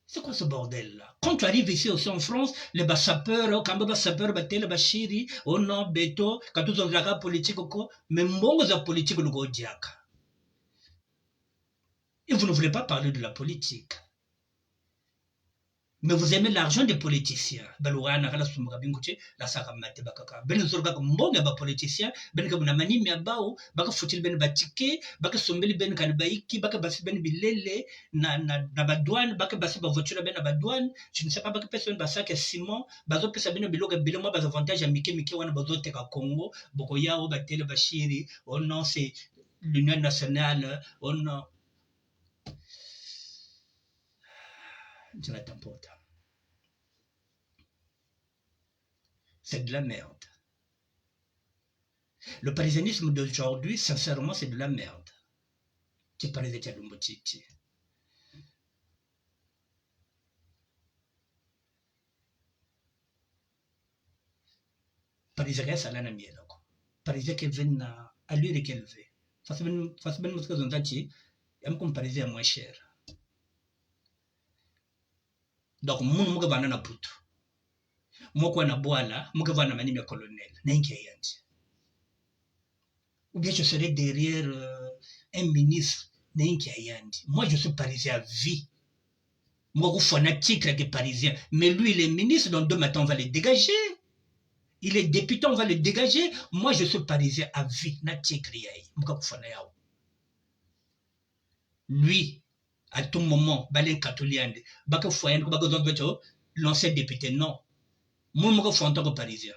C'est quoi ce bordel-là? Quand tu arrives ici aussi en France, les sapeurs, quand les sapeurs, les bachiri, oh non, béto, quand tu as la politique, mais mon politique, le go diaka. Et vous ne voulez pas parler de la politique. Mais vous aimez l'argent des politiciens. La sakamate bakaka. Ben zorga mbonga ba politiciens, ben ka bunamani miabao, baka futil ben batike, baka sombeli ben kanbaiki, baka basi ben bilele na badouane, baka basi ba voiture ben na badouane. Je ne sais pas baka personne basa que Simon, bazo pesa ben biloga biloma bas avantage à mike wana bazo teka Congo, boko yao batele bashiri. Oh non, c'est l'Union nationale. Oh non. C'est de la merde. Le parisianisme d'aujourd'hui, sincèrement, c'est de la merde. Tu parles de Tchalumbotiti. Parisien, ça l'a mis là. Parisien qui vient à lui et qu'elle veut. Face ben mosque zondachi, aime comme parisien moins cher. Donc, mon mouga banana poutre. Moi, na boala, mouga vana mani mia colonel. N'inquiète yanti. Ou bien je serai derrière un ministre. Moi, je suis parisien à vie. Moi, je suis fanatique qui est parisien. Mais lui, il est ministre, donc demain matin, on va le dégager. Il est député, on va le dégager. Moi, je suis parisien à vie. Lui, à tout moment, Balen Katouliande, l'ancien député, non. Moi, je suis en tant que parisien.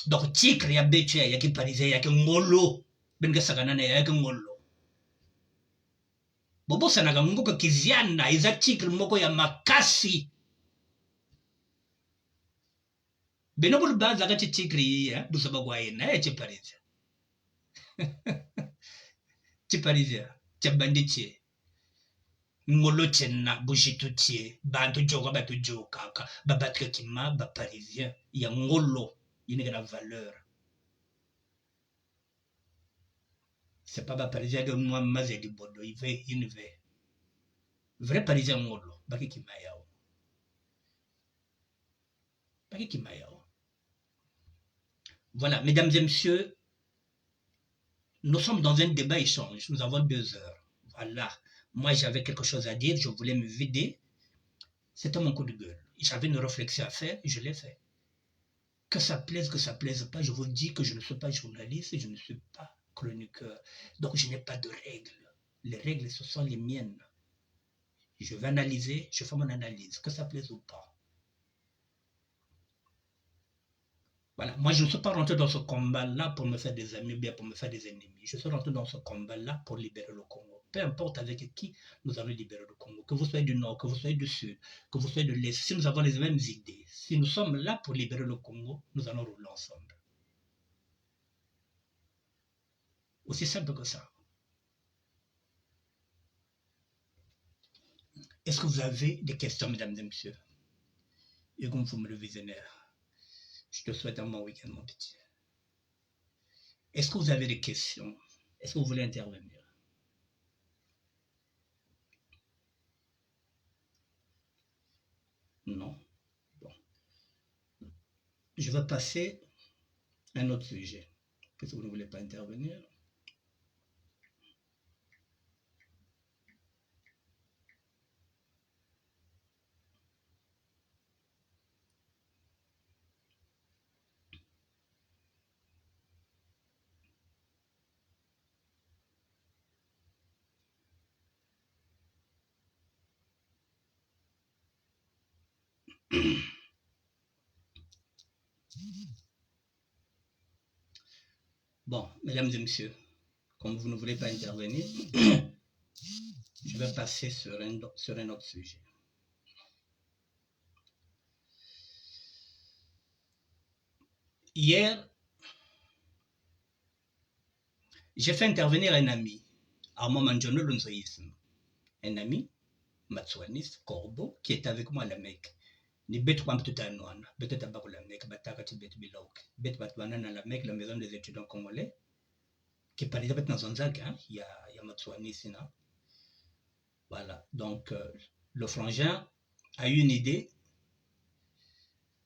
Donc, Tikri, il y a Béché, il y a qui parisien, il y a qui Ngolo. Ben Gassaganane, il y a qui Ngolo. Bobo sanaga ngoko kiziana iza tikri moko ya makasi. Benobul baza gati tikri ya busaba gwaina che parizia. Che parizia, che banditie. Ngolo chenna bujitutie, bantu joga batu jokaka, babatre kima ba parisien ya ngolo yine la valeur. C'est pas ba parisien de moi mazé di bodo, il veut une veut. Vrai parisien ngolo, baki kimayao. Baki kimayao. Voilà, mesdames et messieurs, nous sommes dans un débat-échange. Nous avons 2 heures. Voilà. Moi, j'avais quelque chose à dire. Je voulais me vider. C'était mon coup de gueule. J'avais une réflexion à faire et je l'ai fait. Que ça plaise pas, je vous dis que je ne suis pas journaliste et je ne suis pas chroniqueur. Donc, je n'ai pas de règles. Les règles, ce sont les miennes. Je vais analyser, je fais mon analyse. Que ça plaise ou pas. Voilà, moi je ne suis pas rentré dans ce combat-là pour me faire des amis ou bien pour me faire des ennemis. Je suis rentré dans ce combat-là pour libérer le Congo. Peu importe avec qui nous allons libérer le Congo. Que vous soyez du Nord, que vous soyez du Sud, que vous soyez de l'Est. Si nous avons les mêmes idées, si nous sommes là pour libérer le Congo, nous allons rouler ensemble. Aussi simple que ça. Est-ce que vous avez des questions, mesdames et messieurs? Et comme vous me le visionnaire. Je te souhaite un bon week-end, mon petit. Est-ce que vous avez des questions? Est-ce que vous voulez intervenir? Non. Bon. Je vais passer à un autre sujet. Qu'est-ce que vous ne voulez pas intervenir? Bon, mesdames et messieurs, comme vous ne voulez pas intervenir, je vais passer sur un autre sujet. Hier, j'ai fait intervenir un ami, Armand Manjono Lunzoïsme, un ami, Matsouanis, Corbeau, qui est avec moi à la Mecque. Ni bet kwam tutanwana, bet tabako la Mecque, bataka tibet bilok, bet batwana na la Mecque, la maison des étudiants congolais, qui est parlé dans Zonzak, hein, il y a Matsouanis, là. Voilà, donc le frangin a eu une idée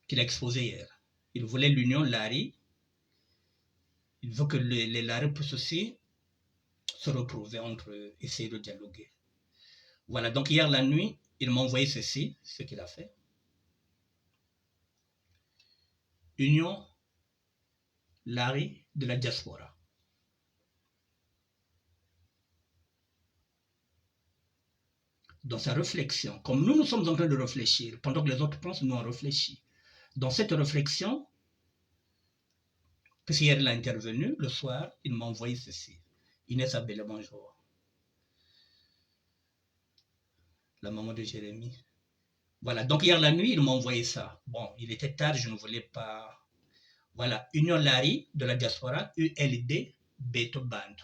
qu'il a exposée hier. Il voulait l'union Lari. Il veut que les Lari puissent aussi se retrouver entre eux, essayer de dialoguer. Voilà, donc hier la nuit, il m'a envoyé ceci, ce qu'il a fait. Union Lari de la diaspora. Dans sa réflexion, comme nous sommes en train de réfléchir, pendant que les autres pensent, nous on réfléchit. Dans cette réflexion, puisque hier il a intervenu, le soir, il m'a envoyé ceci. Inès Abele, bonjour. La maman de Jérémie. Voilà, donc hier la nuit, il m'a envoyé ça. Bon, il était tard, je ne voulais pas. Voilà, Union Lari de la diaspora, ULD, Beto Bandu.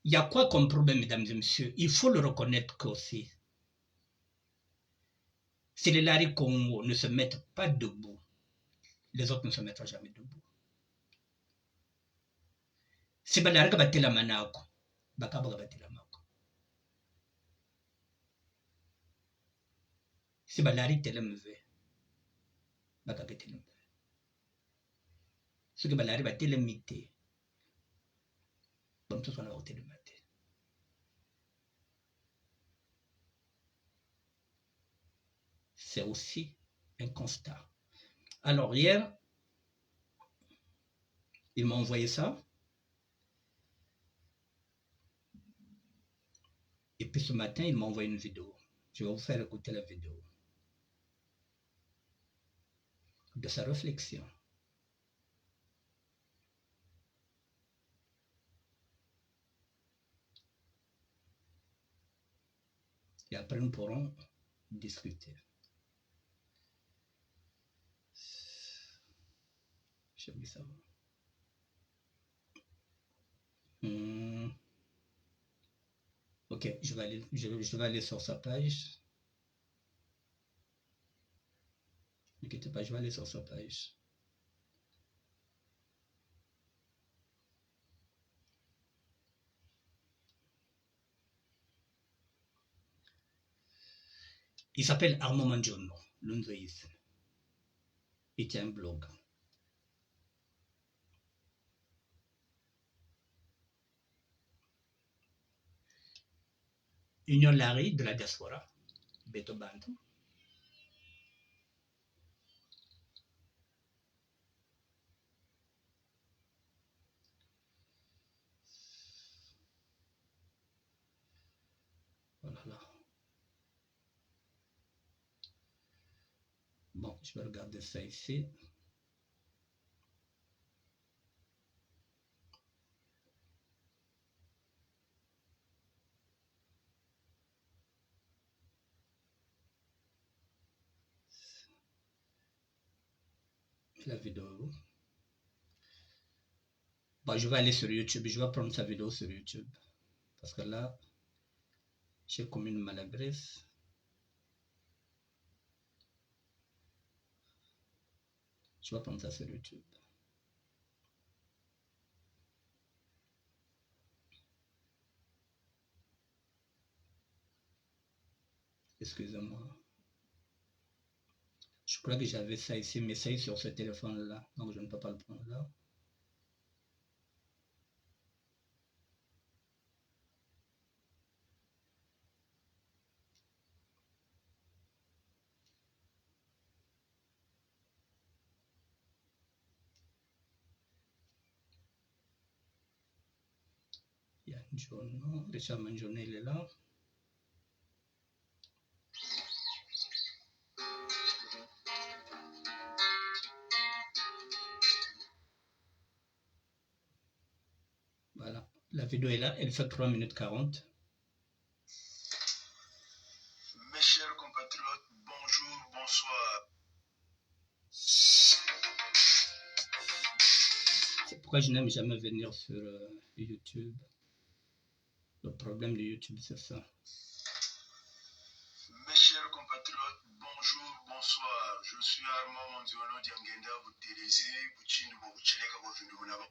Il y a quoi comme problème, mesdames et messieurs? Il faut le reconnaître qu'aussi, si les Lari Congo ne se mettent pas debout, les autres ne se mettront jamais debout. Si Balari Kabatila Manako, Bakaba Kabatila Mako. Si Balari Telemve, Bakabetelemve. Ce que Balari va télémiter, comme tout ce qu'on a voté le matin. C'est aussi un constat. Alors hier, il m'a envoyé ça. Et puis ce matin, il m'a envoyé une vidéo. Je vais vous faire écouter la vidéo de sa réflexion. Et après, nous pourrons discuter. J'ai oublié ça. Ok, je vais aller sur sa page. N'inquiétez pas, je vais aller sur sa page. Il s'appelle Armand Manjono, Lunzoïs. Il tient un blog. Union Lari de la diaspora, Beto Bandu. Voilà. Bon, je vais regarder ça ici. La vidéo. Bon, je vais aller sur YouTube. Je vais prendre sa vidéo sur YouTube. Parce que là, j'ai comme une maladresse. Je vais prendre ça sur YouTube. Excusez-moi. Je crois que j'avais ça ici, mais c'est sur ce téléphone-là, donc je ne peux pas le prendre là. Il y a un journal, déjà mon journal il est là. Voilà, la vidéo est là, elle fait 3 minutes 40. Mes chers compatriotes, bonjour, bonsoir. C'est pourquoi je n'aime jamais venir sur YouTube. Le problème de YouTube, c'est ça. Mes chers compatriotes, bonjour, bonsoir. Je suis Armand Monziono Diangenda, vous Télési, vous Chine, vous Cheleka, vous Finunabo.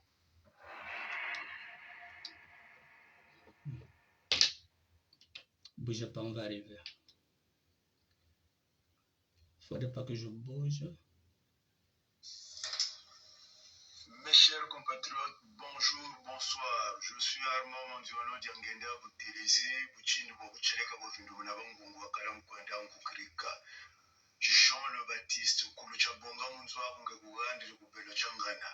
Bougez pas, on va arriver. Faudrait pas que je bouge. Mes chers compatriotes, bonjour, bonsoir. Je suis Armand Monziono Diangenda, vous Télési, vous Chine, vous Cheleka, vous Finunabo, Ngungu, Akalam, Kwenda, Nkukrika. Jean le Baptiste, Kulucha Bonga Munzwa, Ngegugandi, Kubelo Changana,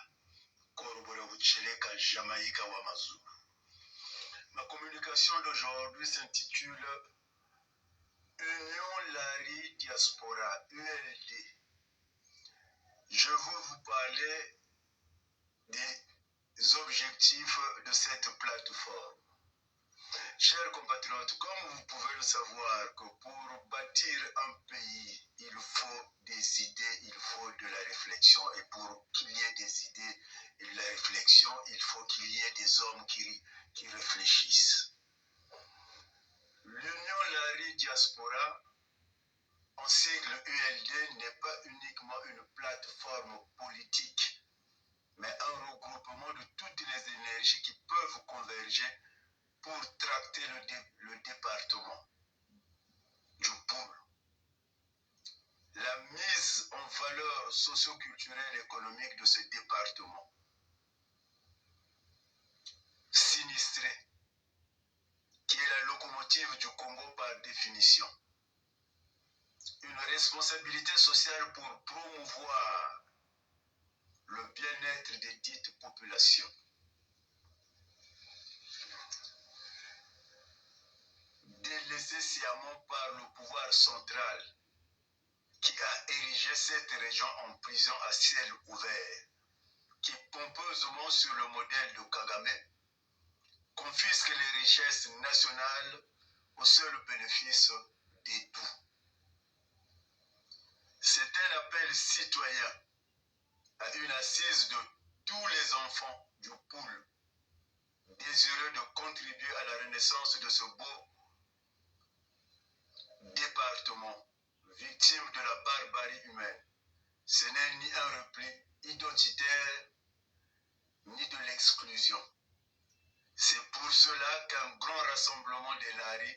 Korobora Vucheleka, Jamaïca Wamazou. Ma communication d'aujourd'hui s'intitule Union Lari Diaspora, ULD. Je veux vous parler des objectifs de cette plateforme. Chers compatriotes, comme vous pouvez le savoir, que pour bâtir un pays, il faut des idées, il faut de la réflexion. Et pour qu'il y ait des idées et de la réflexion, il faut qu'il y ait des hommes qui réfléchissent. L'Union Lari Diaspora, en sigle ULD, n'est pas uniquement une plateforme politique, mais un regroupement de toutes les énergies qui peuvent converger pour tracter le département du pôle. La mise en valeur socio-culturelle et économique de ce département, sinistré, qui est la locomotive du Congo par définition. Une responsabilité sociale pour promouvoir le bien-être des dites populations. Délaissée sciemment par le pouvoir central qui a érigé cette région en prison à ciel ouvert, qui pompeusement sur le modèle de Kagame confisque les richesses nationales au seul bénéfice des doux. C'est un appel citoyen à une assise de tous les enfants du pôle, désireux de contribuer à la renaissance de ce beau département, victime de la barbarie humaine. Ce n'est ni un repli identitaire, ni de l'exclusion. C'est pour cela qu'un grand rassemblement des Lari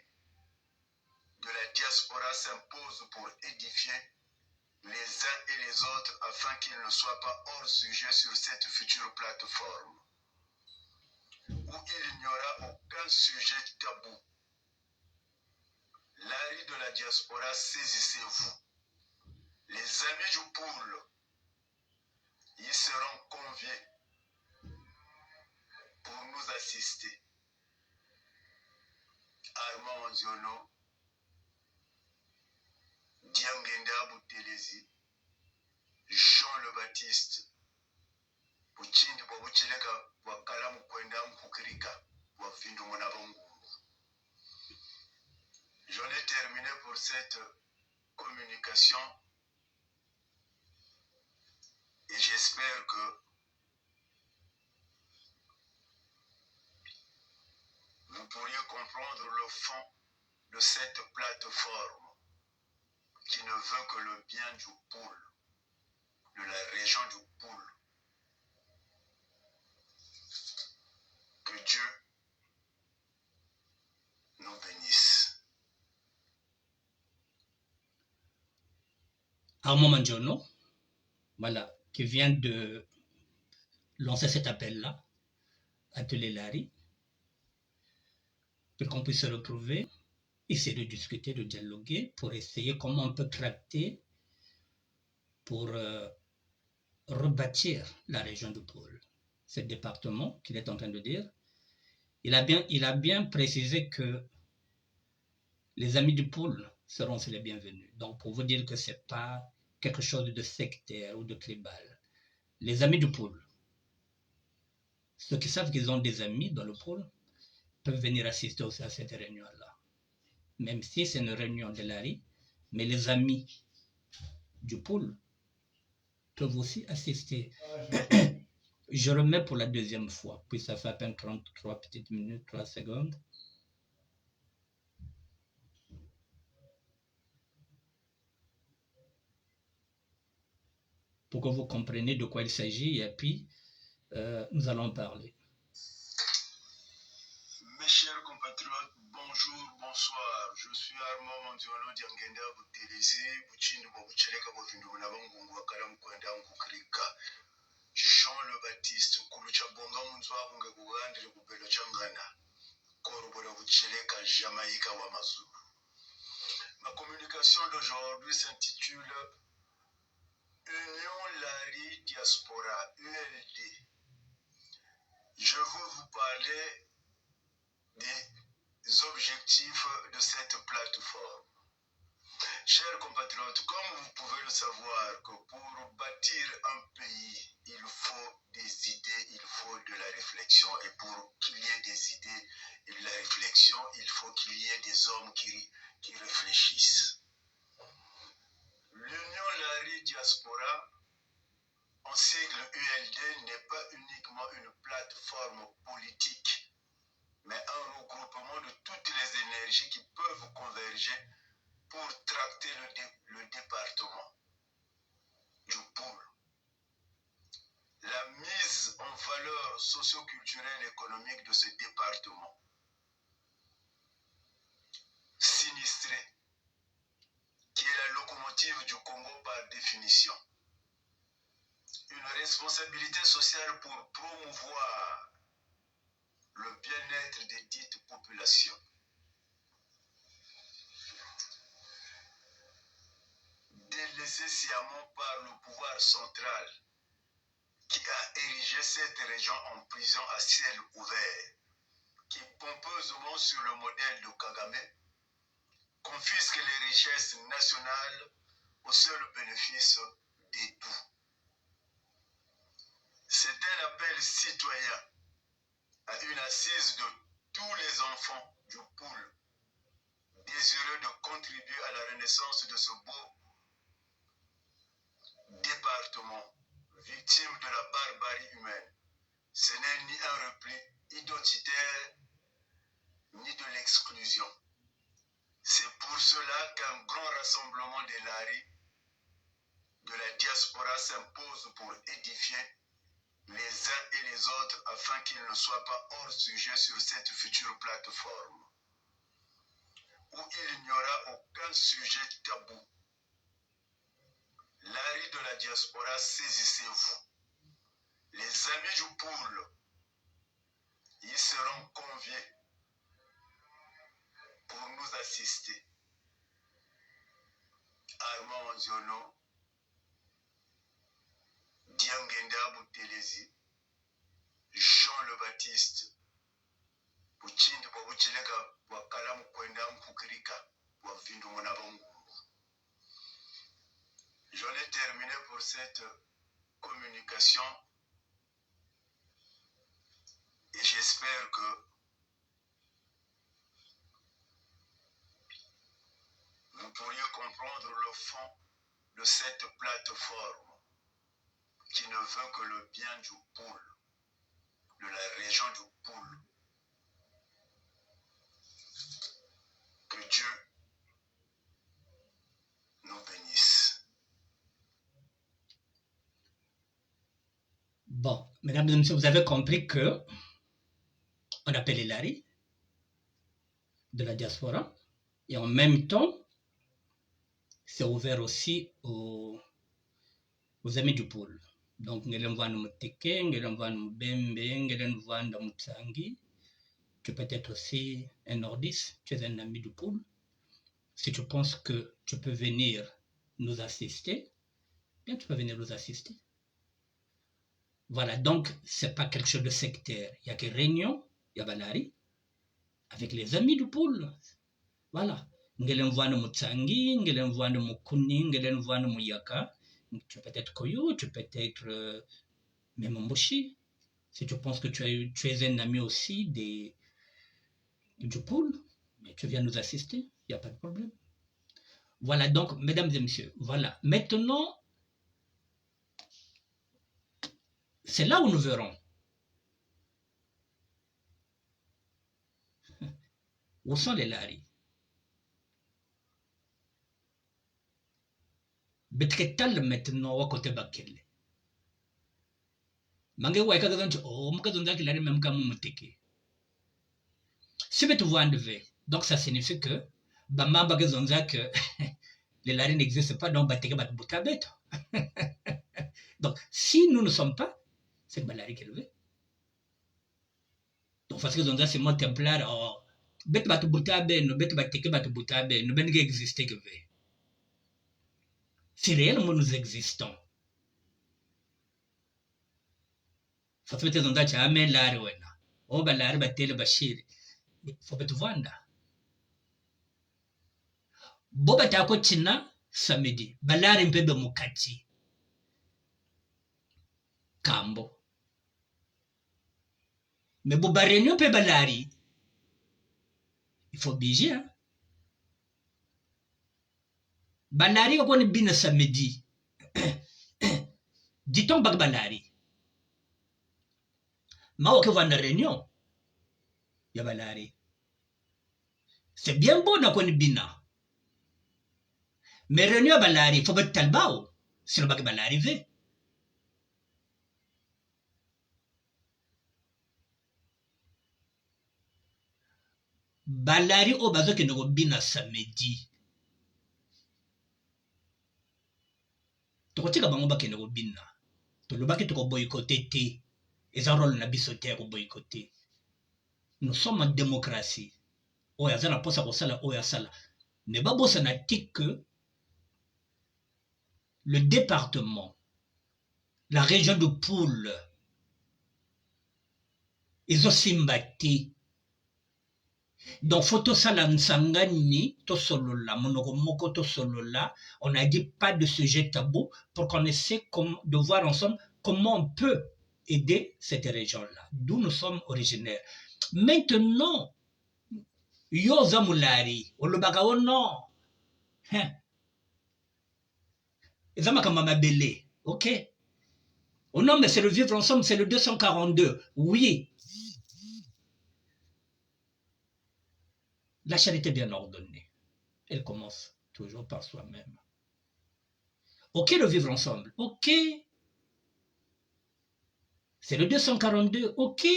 de la diaspora s'impose pour édifier les uns et les autres afin qu'ils ne soient pas hors sujet sur cette future plateforme, où il n'y aura aucun sujet tabou. Lari de la diaspora, saisissez-vous. Les amis du pôle y seront conviés pour nous assister. Armand Onziono, Diangenda Boutelezi, Jean le Baptiste, Buchindi Bwabuchileka, Bwakalamu Kwenda Mkukirika, Bwafindu Monabongo. J'en ai terminé pour cette communication et j'espère que vous pourriez comprendre le fond de cette plateforme qui ne veut que le bien du pôle, de la région du pôle. Que Dieu nous bénisse. Armand Mandiono, voilà, qui vient de lancer cet appel-là, Atelier Larry, pour qu'on puisse se retrouver, essayer de discuter, de dialoguer, pour essayer comment on peut tracter pour rebâtir la région du pôle. Ce département qu'il est en train de dire, il a bien précisé que les amis du pôle seront aussi les bienvenus. Donc, pour vous dire que ce n'est pas quelque chose de sectaire ou de tribal. Les amis du pôle, ceux qui savent qu'ils ont des amis dans le pôle, peuvent venir assister aussi à cette réunion-là. Même si c'est une réunion de l'ARI, mais les amis du pôle peuvent aussi assister. Je remets pour la deuxième fois, puis ça fait à peine 33 petites minutes, 3 secondes. Pour que vous compreniez de quoi il s'agit et puis nous allons parler. Mes chers compatriotes, bonjour, bonsoir. Je suis Armand Mandiono Diangenda Butelezi, Buchindi Bobucheleka Bovindu Nabangungu Wakalam Kwenda Nkukrika. Jean le Baptiste, Kulucha Bonga Munzwa Bunga Bugandri Bubelo Changana, Korobora Bucheleka, Jamaïca Wamazuru. Ma communication d'aujourd'hui s'intitule Union Lari Diaspora, ULD. Je veux vous parler des objectifs de cette plateforme. Chers compatriotes, comme vous pouvez le savoir, que pour bâtir un pays, il faut des idées, il faut de la réflexion. Et pour qu'il y ait des idées et de la réflexion, il faut qu'il y ait des hommes qui réfléchissent. L'Union Lari Diaspora, en sigle ULD, n'est pas uniquement une plateforme politique, mais un regroupement de toutes les énergies qui peuvent converger pour tracter le département du pôle. La mise en valeur socio-culturelle et économique de ce département, sinistré, qui est la locomotive du Congo par définition. Une responsabilité sociale pour promouvoir le bien-être des dites populations. Délaissé sciemment par le pouvoir central qui a érigé cette région en prison à ciel ouvert, qui pompeusement sur le modèle de Kagame confisque les richesses nationales au seul bénéfice des doux. C'est un appel citoyen à une assise de tous les enfants du pôle, désireux de contribuer à la renaissance de ce beau département, victime de la barbarie humaine. Ce n'est ni un repli identitaire, ni de l'exclusion. C'est pour cela qu'un grand rassemblement des Lari, de la diaspora, s'impose pour édifier les uns et les autres afin qu'ils ne soient pas hors sujet sur cette future plateforme, où il n'y aura aucun sujet tabou. Lari de la diaspora, saisissez-vous. Les amis du pôle, ils seront conviés pour nous assister. Armand Mandiono, Diangenda Butelezi, Jean le Baptiste, Buchindi Bobucheleka Wakalam Kwenda Nkukrika, Wavindu Nabangungu. J'en ai terminé pour cette communication et j'espère que vous pourriez comprendre le fond de cette plateforme qui ne veut que le bien du pôle, de la région du pôle. Que Dieu nous bénisse. Bon, mesdames et messieurs, vous avez compris que on appelle les Lari de la diaspora et en même temps, c'est ouvert aussi aux amis du pôle. Donc, Ngelemvano Muteke, Ngelemvano Bembe, Ngelemvano Mutsangi. Tu peux être aussi un nordiste, tu es un ami du pôle. Si tu penses que tu peux venir nous assister, bien tu peux venir nous assister. Voilà, donc c'est pas quelque chose de sectaire. Il y a que réunion, il y a Balari, avec les amis du pôle. Voilà. Ngelemvano Mutsangi, Ngelemvano Mukuni, Ngelemvano Muyaka. Tu peux être Koyo, tu peux être même Mboshi. Si tu penses que tu es un ami aussi du pôle, mais tu viens nous assister, il n'y a pas de problème. Voilà, donc, mesdames et messieurs, voilà. Maintenant, c'est là où nous verrons. Où sont les laris? Betketal maintenant wa côté bakele. Mange wa ikagazancho oh mukazonza kilari même comme muteke. Si tu vois en devait, donc ça signifie que bamamba gazonza que les laris n'existent pas donc bateke bat butabet. Donc si nous ne sommes pas, c'est balari qui le veut. Donc parce que zonza c'est mon templaire oh bet bat butabe no bet bateke bat butabe no ben exister que veut. Si réellement nous existons. Fatwete zonda cha amen lari wena. O balari batele bashiri. Faut betu vanda. Boba tako china samedi. Balari mpebe mukati. Kambo. Mais boba réunion pe balari. Il faut biger. Hein? Balari ko ni bina samedi. Dit-on bag balari. Ma ok va na réunion. Ya balari. C'est bien beau na koni bina. Mais réunion balari, faut bet talbao. Si le bag balari ve. Balari o bazo ke no bina samedi. Tokotika bango bakende ko bina. Tolobaki toko boycotter te. Eza rôle na biso te ko boycotter. Nous sommes en démocratie. Oya zana posa ko sala oya sala. Ne ba bosa na tik que le département, la région de Poule, ils ont simbati. Donc, photo sala nsangani, to solola, monoko moko to solola, on a dit pas de sujet tabou pour qu'on essaie de voir ensemble comment on peut aider cette région-là, d'où nous sommes originaires. Maintenant, Yoza Moulari, Olobaka oh non, Zamaka Mamabele, ok? Oh non, mais c'est le vivre ensemble, c'est le 242, oui. La charité bien ordonnée, elle commence toujours par soi-même. Ok, le vivre ensemble, ok. C'est le 242, ok.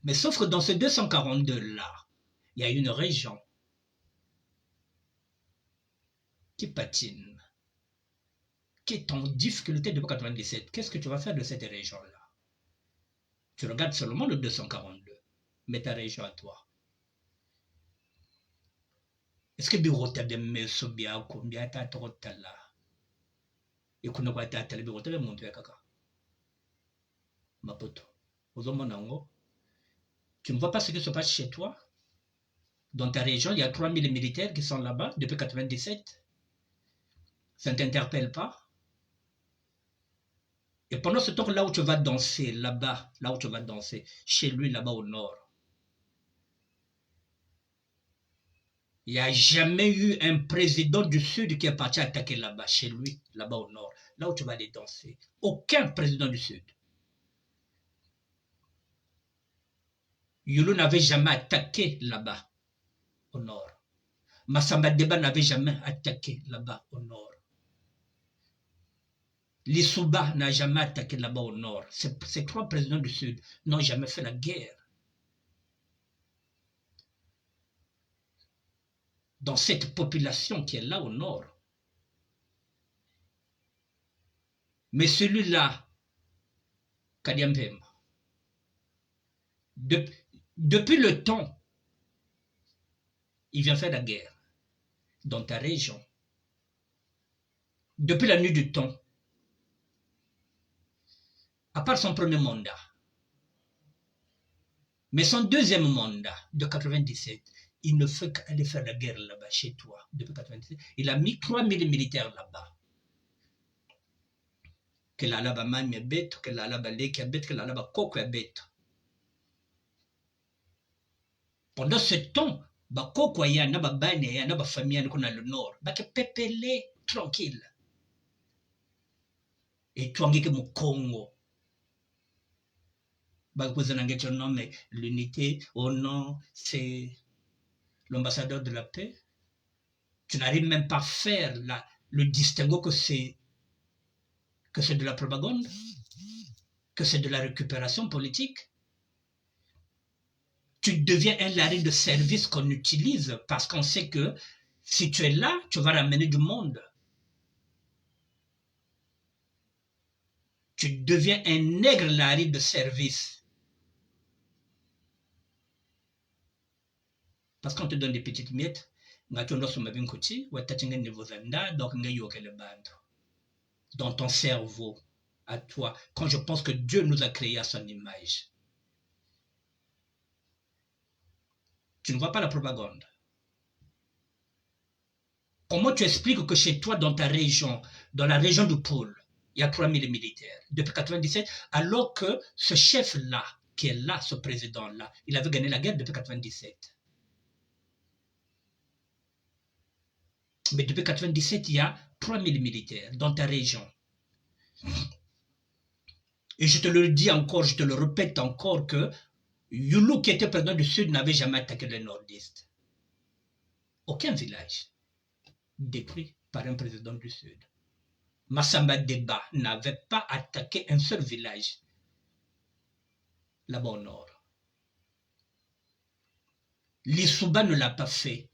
Mais sauf que dans ce 242-là, il y a une région qui patine, qui est en difficulté depuis 1997. Qu'est-ce que tu vas faire de cette région-là? Tu regardes seulement le 242, mais ta région à toi. Est-ce que Birota de Mesobia, combien t'as trop tala? Et qu'on a pas t'as Birota de Monte Kaka. Ma pote, aux hommes tu ne vois pas ce qui se passe chez toi? Dans ta région, il y a 3000 militaires qui sont là-bas depuis 1997. Ça ne t'interpelle pas? Et pendant ce temps, là où tu vas danser, là-bas, là où tu vas danser, chez lui, là-bas au nord, il n'y a jamais eu un président du Sud qui est parti attaquer là-bas, chez lui, là-bas au nord, là où tu vas aller danser. Aucun président du Sud. Yulu n'avait jamais attaqué là-bas, au nord. Massamba Deba n'avait jamais attaqué là-bas, au nord. Lissouba n'a jamais attaqué là-bas au nord. Ces trois présidents du Sud n'ont jamais fait la guerre. dans cette population qui est là au nord. Mais celui-là, Kadiampemba, depuis le temps, il vient faire la guerre dans ta région. Depuis la nuit du temps, à part son premier mandat, mais son deuxième mandat de 97, il ne fait qu'aller faire la guerre là-bas, chez toi, depuis 97. Il a mis 3000 militaires là-bas. Que la laba mami bête, que la laba leki bête, que la laba coco bête. Pendant ce temps, ba coco ya na ba bani ya na ba famille qu'on a le nord, ba que pepele tranquille. Et tu angi que mon Congo. Bah, vous en avez nom, mais l'unité, au nom, c'est l'ambassadeur de la paix. Tu n'arrives même pas à faire le distinguo que c'est de la propagande, que c'est de la récupération politique. Tu deviens un lari de service qu'on utilise parce qu'on sait que si tu es là, tu vas ramener du monde. Tu deviens un nègre lari de service. Parce qu'on te donne des petites miettes, dans ton cerveau, à toi, quand je pense que Dieu nous a créés à son image. Tu ne vois pas la propagande. Comment tu expliques que chez toi, dans ta région, dans la région du pôle, il y a 3000 militaires depuis 97, alors que ce chef-là, qui est là, ce président-là, il avait gagné la guerre depuis 97. Mais depuis 97, il y a 3000 militaires dans ta région. Et je te le dis encore, je te le répète encore que Youlou, qui était président du Sud, n'avait jamais attaqué les nordistes. Aucun village détruit par un président du Sud. Massamba Deba n'avait pas attaqué un seul village là-bas au nord. Lissouba ne l'a pas fait.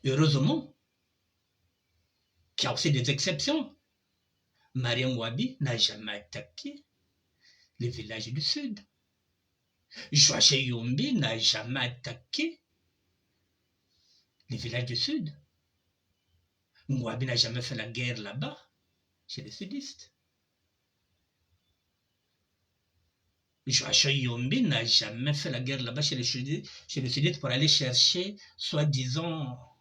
Heureusement qu'il y a aussi des exceptions. Mariam Wabi n'a jamais attaqué les villages du Sud. Joachim Yombi n'a jamais attaqué les villages du Sud. Mwabi n'a jamais fait la guerre là-bas, chez les sudistes. Joachim Yombi n'a jamais fait la guerre là-bas chez les sudistes pour aller chercher, soi-disant,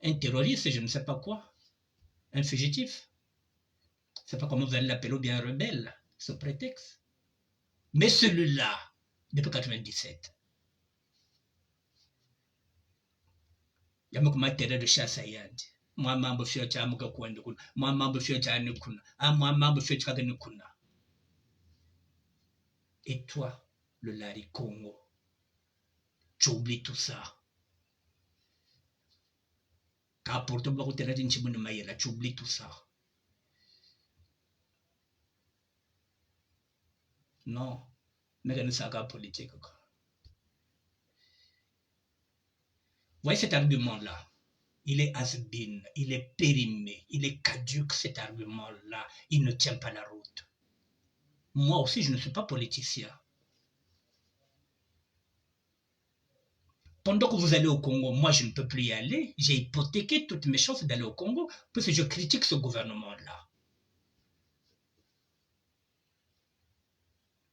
un terroriste, je ne sais pas quoi, un fugitif. Je ne sais pas comment vous allez l'appeler ou bien un rebelle, sous prétexte. Mais celui-là, depuis 97, il y a beaucoup d'intérêt de chasse à yandi. Moi, mambo fio cha muka kwenda kuna. Moi, mambo fio cha ni kuna. Moi, mambo fio cha ni kuna. Et toi, le Lari Congo, tu oublies tout ça. Car pour toi, tu oublies tout ça. Non, mais c'est une politique. Vous voyez cet argument-là, il est has-been, il est périmé, il est caduque cet argument-là, il ne tient pas la route. Moi aussi, je ne suis pas politicien. Pendant que vous allez au Congo, moi je ne peux plus y aller. J'ai hypothéqué toutes mes chances d'aller au Congo parce que je critique ce gouvernement-là.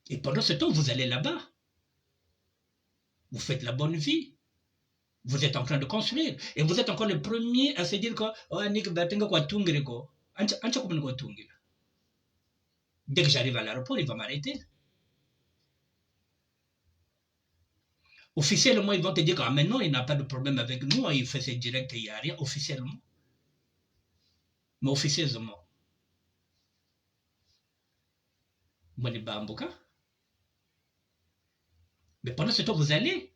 Et pendant ce temps, vous allez là-bas. Vous faites la bonne vie. Vous êtes en train de construire. Et vous êtes encore le premier à se dire que dès que j'arrive à l'aéroport, il va m'arrêter. Officiellement, ils vont te dire que maintenant, il n'a pas de problème avec nous, il fait ses directs et il n'y a rien, officiellement. Mais officieusement, moi, les Bamboka. Mais pendant ce temps, vous allez.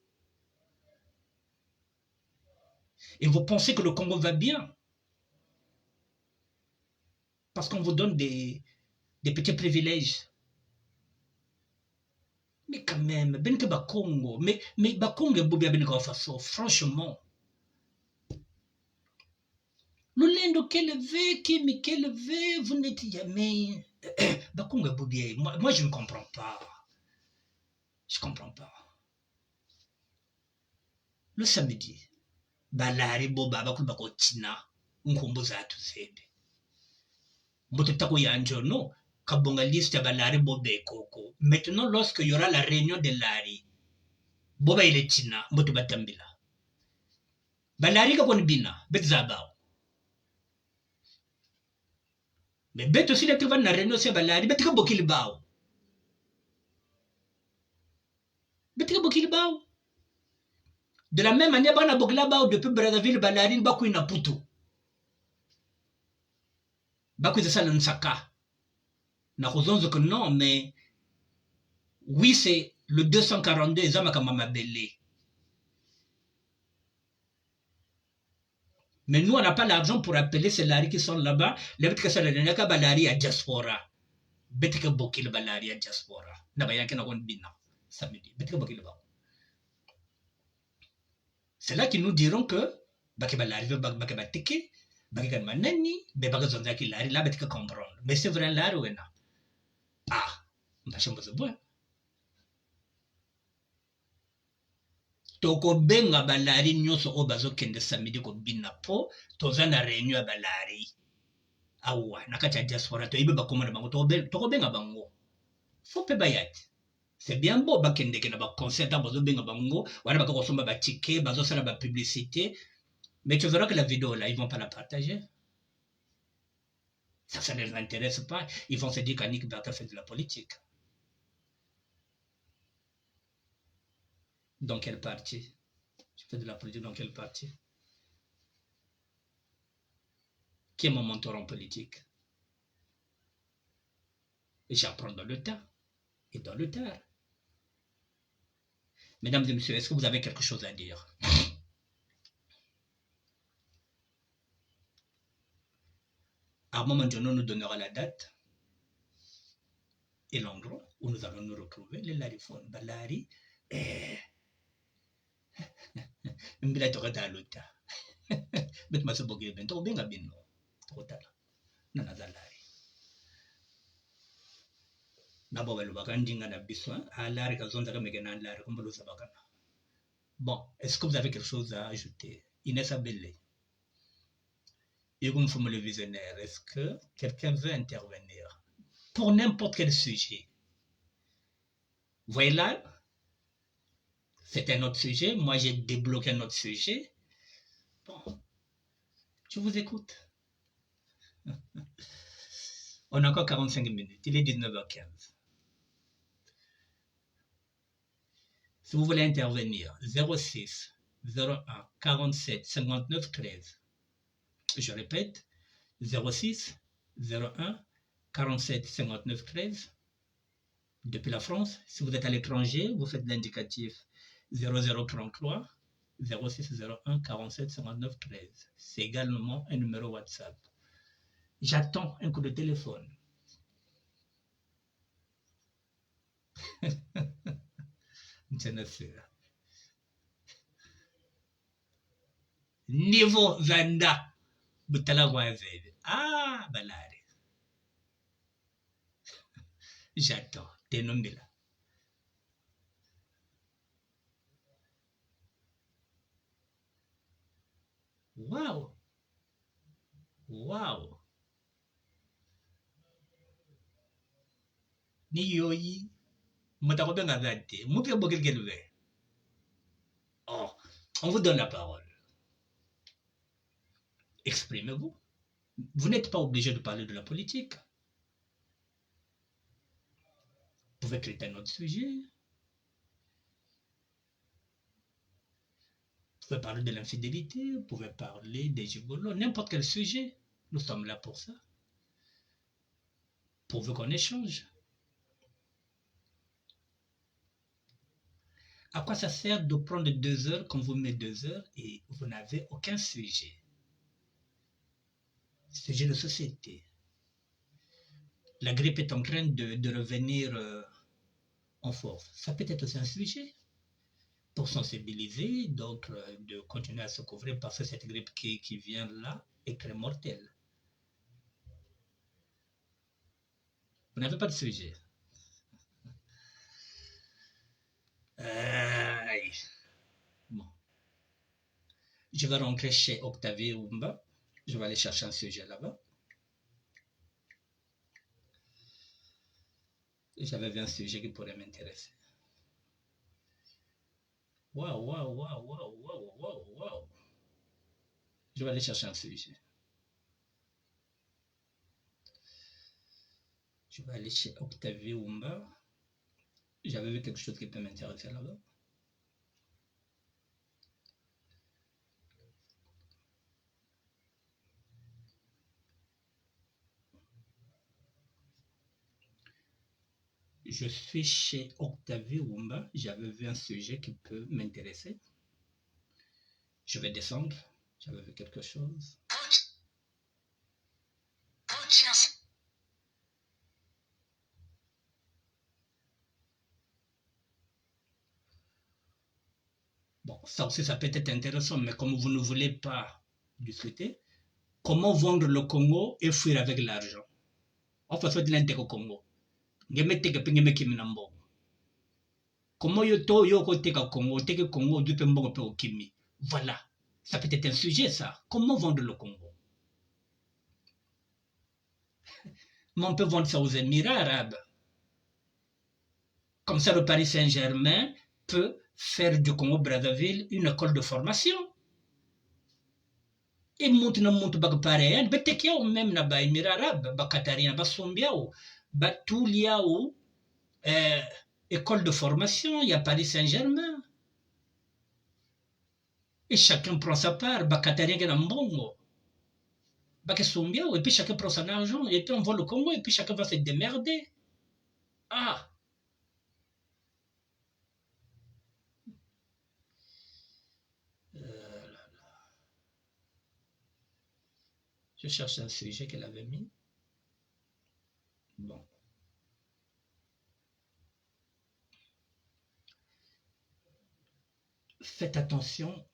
Et vous pensez que le Congo va bien. Parce qu'on vous donne des petits privilèges. Mais quand même, ben que Bakongo, mais Bakongo et Bobia ben façon, franchement. L'Olendo quel veut, vous n'êtes jamais. Bakongo et Bobia, moi je ne comprends pas. Je comprends pas. Le samedi, Balari Boba Bakul Bakotina, Nkombo Zatu Zebe. Mototako Yanjono, Kabonga liste Balari Bobe Koko. Maintenant, lorsqu'il y aura la réunion de Lari, Boba il est Tina, Motobatambila. Balari Kabonbina, Betzabao. Mais Bet aussi la trouva na réunion c'est Balari, Bet Kabokilbao. Bet Kabokilbao. De la même manière, Bana Boglabao depuis Brazzaville, Balari, Bakou Naputo. Bakou de Salansaka. Na raison que non, mais oui, c'est le 242 Zamakama Belé. Mais nous, on n'a pas l'argent pour appeler ces laris qui sont là-bas. Les bêtes qui sont là-bas, il n'y a qu'à balari à diaspora. Bêtes qui bokil balari à diaspora. N'a pas bina. Samedi. Bêtes qui bokil ba. C'est là qu'ils nous diront que baki balari veut baki batiki, baki kan manani, be baki zonda ki lari là bêtes qui comprendre. Mais c'est vrai lari ou non? Ah, on va changer de bois. Toko benga balari nyoso o bazo kende samedi ko bina po toza na réunion balari awa nakati ya diaspora to ibe bakoma na bango toko benga bango faut pe bayati c'est bien beau bakende ke na ba concert bazo benga bango wana bako somba ba ticket bazo sala ba publicité mais tu verras que la vidéo là ils vont pas la partager ça ne les intéresse pas ils vont se dire qu'Annick Bertrand fait de la politique. Dans quel parti? Tu fais de la politique dans quel parti? Qui est mon mentor en politique? Et j'apprends dans le tas et dans le tard. Mesdames et messieurs, est-ce que vous avez quelque chose à dire? Armand Mandiono nous donnera la date et l'endroit où nous allons nous retrouver. Les lariphones, Balari, Mbila Torata Lota. Bet Masobogi Bento, Benga Bino, Totala, Nanazalari. Nabo Bakandinga na Bissoin, à l'art Kazonda Meganan, l'art Kumbalo Sabakana. Bon, est-ce que vous avez quelque chose à ajouter? Inès Abele. Et comme vous me le visionnaire, est-ce que quelqu'un veut intervenir pour n'importe quel sujet? Vous voyez là, c'est un autre sujet. Moi, j'ai débloqué un autre sujet. Bon, je vous écoute. On a encore 45 minutes. Il est 19h15. Si vous voulez intervenir, 06 01 47 59 13. Je répète, 06 01 47 59 13. Depuis la France, si vous êtes à l'étranger, vous faites l'indicatif 0033 06 01 47 59 13. C'est également un numéro WhatsApp. J'attends un coup de téléphone. Niveau Zanda. Ah, Balari. J'attends. T'es nommé là. Waouh. Waouh. Ni yoyi. Oh, on vous donne la parole. Exprimez-vous. Vous n'êtes pas obligé de parler de la politique. Vous pouvez traiter un autre sujet. Vous pouvez parler de l'infidélité, vous pouvez parler des gigolos, n'importe quel sujet. Nous sommes là pour ça. Pourvu qu'on échange. À quoi ça sert de prendre 2 heures quand vous mettez 2 heures et vous n'avez aucun sujet? Sujet de société. La grippe est en train de revenir en force. Ça peut être aussi un sujet pour sensibiliser d'autres, de continuer à se couvrir parce que cette grippe qui vient là est très mortelle. Vous n'avez pas de sujet. Bon. Je vais rentrer chez Octavie Oumba. Je vais aller chercher un sujet là-bas. J'avais vu un sujet qui pourrait m'intéresser. Waouh. Je vais aller chercher un sujet. Je vais aller chez Octavie Oumba. J'avais vu quelque chose qui peut m'intéresser là-bas. Je suis chez Octavie Oumba. J'avais vu un sujet qui peut m'intéresser. Je vais descendre. J'avais vu quelque chose. Bon, ça aussi, ça peut être intéressant, mais comme vous ne voulez pas discuter, comment vendre le Congo et fuir avec l'argent? On fait de l'intérêt au Congo. Comment yo Congo du Kimi? Voilà, ça peut être un sujet, ça. Comment vendre le Congo? Mais on peut vendre ça aux Émirats arabes. Comme ça, le Paris Saint-Germain peut faire du Congo-Brazzaville une école de formation. Et monte bak pareil, betekia même na ba Émirats arabes, ba Qatarien, ba Sombiao, ba Touliao, école de formation, il y a Paris Saint-Germain. Et chacun prend sa part, ba Qatarien qui est en bongo, ba Sombiao, et puis chacun prend son argent, et puis on voit le Congo, et puis chacun va se démerder. Ah! Je cherche un sujet qu'elle avait mis. Bon. Faites attention.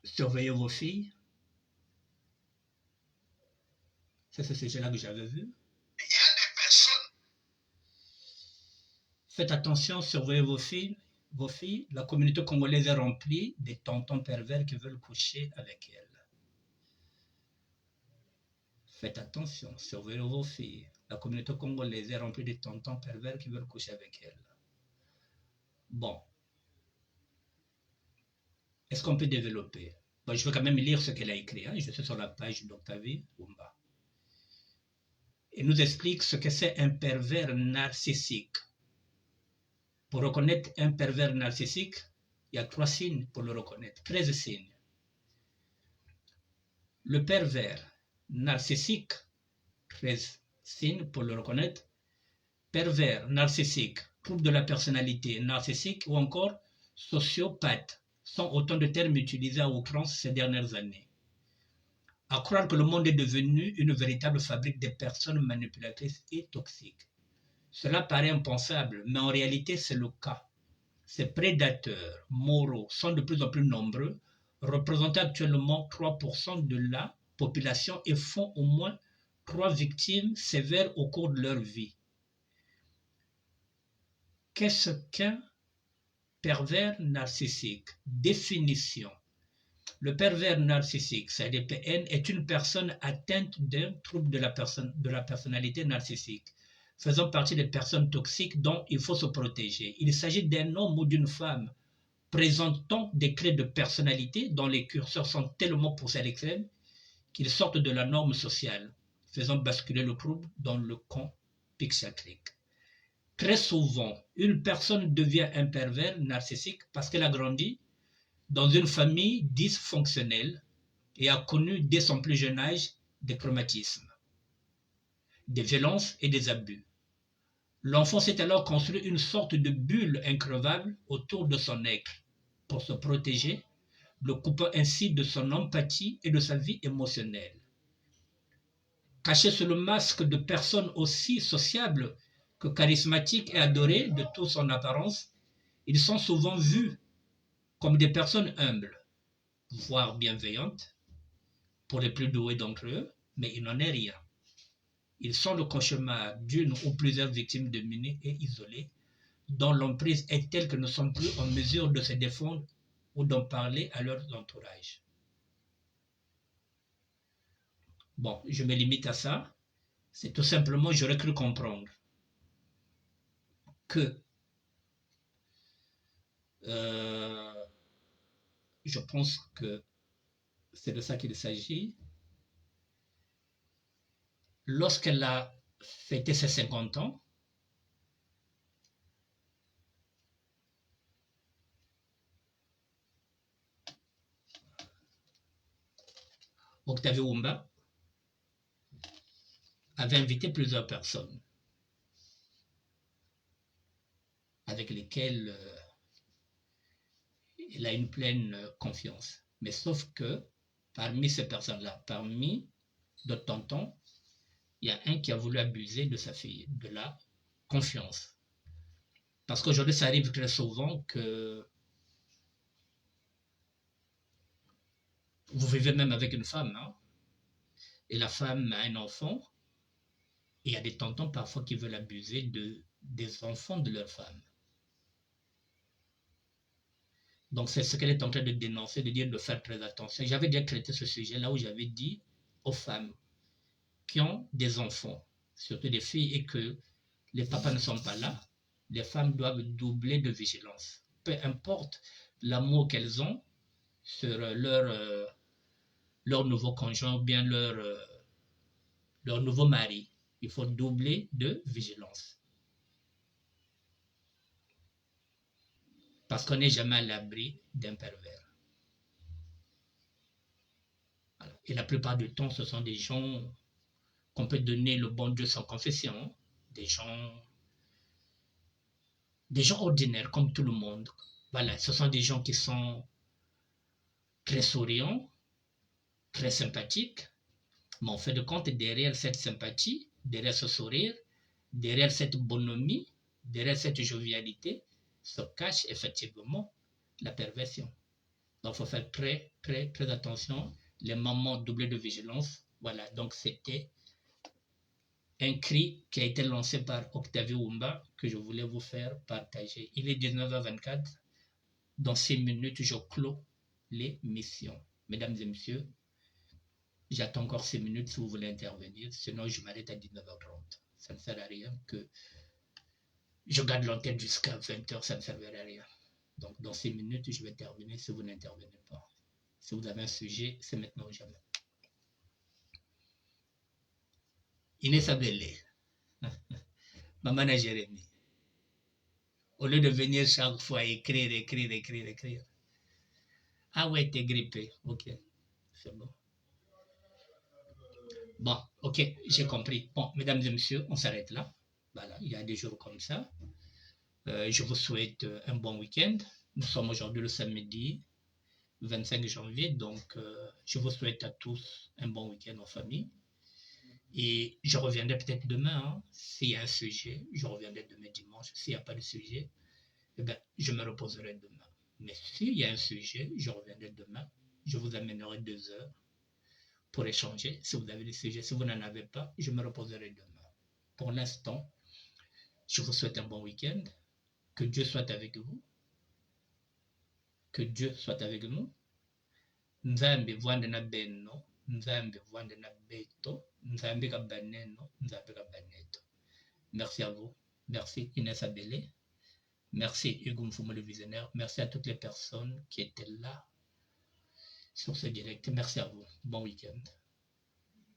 Surveillez vos filles. C'est ce sujet-là que j'avais vu. Il y a des personnes. Faites attention, surveillez vos filles. La communauté congolaise est remplie de tontons pervers qui veulent coucher avec elles. Faites attention, surveillez vos filles. La communauté congolaise est remplie de tontons pervers qui veulent coucher avec elles. Bon. Est-ce qu'on peut développer? Bon, je vais quand même lire ce qu'elle a écrit. Hein. Je suis sur la page d'Octavie Oumba. Il nous explique ce que c'est un pervers narcissique. Pour reconnaître un pervers narcissique, il y a 3 signes pour le reconnaître, 13 signes. Le pervers narcissique, 13 signes pour le reconnaître. Pervers narcissique, trouble de la personnalité narcissique ou encore sociopathe sont autant de termes utilisés à outrance ces dernières années. À croire que le monde est devenu une véritable fabrique de personnes manipulatrices et toxiques. Cela paraît impensable, mais en réalité c'est le cas. Ces prédateurs moraux sont de plus en plus nombreux, représentant actuellement 3% de la population et font au moins 3 victimes sévères au cours de leur vie. Qu'est-ce qu'un pervers narcissique? Définition. Le pervers narcissique, CDPN, est une personne atteinte d'un trouble de la personnalité narcissique, faisant partie des personnes toxiques dont il faut se protéger. Il s'agit d'un homme ou d'une femme présentant des traits de personnalité dont les curseurs sont tellement poussés à l'extrême qu'ils sortent de la norme sociale, faisant basculer le trouble dans le camp psychiatrique. Très souvent, une personne devient un pervers narcissique parce qu'elle a grandi dans une famille dysfonctionnelle et a connu dès son plus jeune âge des traumatismes, des violences et des abus. L'enfant s'est alors construit une sorte de bulle increvable autour de son être pour se protéger, le coupant ainsi de son empathie et de sa vie émotionnelle. Caché sous le masque de personnes aussi sociables que charismatiques et adorés de toute son apparence, ils sont souvent vus comme des personnes humbles, voire bienveillantes, pour les plus doués d'entre eux, mais il n'en est rien. Ils sont le cauchemar d'une ou plusieurs victimes dominées et isolées, dont l'emprise est telle que ne sont plus en mesure de se défendre ou d'en parler à leur entourage. Bon, je me limite à ça. C'est tout simplement, j'aurais cru comprendre que je pense que c'est de ça qu'il s'agit. Lorsqu'elle a fêté ses 50 ans, Octavio Wumba avait invité plusieurs personnes avec lesquelles il a une pleine confiance. Mais sauf que parmi ces personnes-là, parmi d'autres tontons, il y a un qui a voulu abuser de sa fille, de la confiance. Parce qu'aujourd'hui, ça arrive très souvent que vous vivez même avec une femme, hein, et la femme a un enfant, et il y a des tontons parfois qui veulent abuser des enfants de leur femme. Donc c'est ce qu'elle est en train de dénoncer, de dire de faire très attention. J'avais déjà traité ce sujet là où j'avais dit aux femmes qui ont des enfants, surtout des filles, et que les papas ne sont pas là, les femmes doivent doubler de vigilance. Peu importe l'amour qu'elles ont sur leur nouveau conjoint ou bien leur nouveau mari, il faut doubler de vigilance. Parce qu'on n'est jamais à l'abri d'un pervers. Voilà. Et la plupart du temps, ce sont des gens qu'on peut donner le bon Dieu sans confession, des gens ordinaires comme tout le monde. Voilà, ce sont des gens qui sont très souriants, très sympathiques, mais en fait de compte, derrière cette sympathie, derrière ce sourire, derrière cette bonhomie, derrière cette jovialité, se cache effectivement la perversion. Donc, il faut faire très, très, très attention. Les mamans doublées de vigilance. Voilà, donc c'était un cri qui a été lancé par Octavio Wumba que je voulais vous faire partager. Il est 19h24. Dans 6 minutes, je clôt l'émission. Mesdames et messieurs, j'attends encore 6 minutes si vous voulez intervenir. Sinon, je m'arrête à 19h30. Ça ne sert à rien que je garde l'antenne jusqu'à 20h. Ça ne servirait à rien. Donc, dans 6 minutes, je vais terminer si vous n'intervenez pas. Si vous avez un sujet, c'est maintenant ou jamais. Inès Abélé, maman à Jérémie, au lieu de venir chaque fois écrire. Ah ouais, t'es grippé. Ok, c'est bon. Bon, ok, j'ai compris. Bon, mesdames et messieurs, on s'arrête là. Voilà, il y a des jours comme ça. Je vous souhaite un bon week-end. Nous sommes aujourd'hui le samedi 25 janvier, donc je vous souhaite à tous un bon week-end en famille. Et je reviendrai peut-être demain, hein. S'il y a un sujet, je reviendrai demain dimanche. S'il n'y a pas de sujet, eh bien, je me reposerai demain. Mais s'il y a un sujet, je reviendrai demain. Je vous amènerai 2 heures pour échanger. Si vous avez des sujets, si vous n'en avez pas, je me reposerai demain. Pour l'instant, je vous souhaite un bon week-end. Que Dieu soit avec vous. Que Dieu soit avec nous. Nzambe vwande na benno, Nzambe vwande na beto, Nzambe kabaneno, Nzambe kabaneto. Merci à vous. Merci Inès Abélé. Merci Hugo Mfumo le visionnaire. Merci à toutes les personnes qui étaient là sur ce direct. Merci à vous. Bon week-end.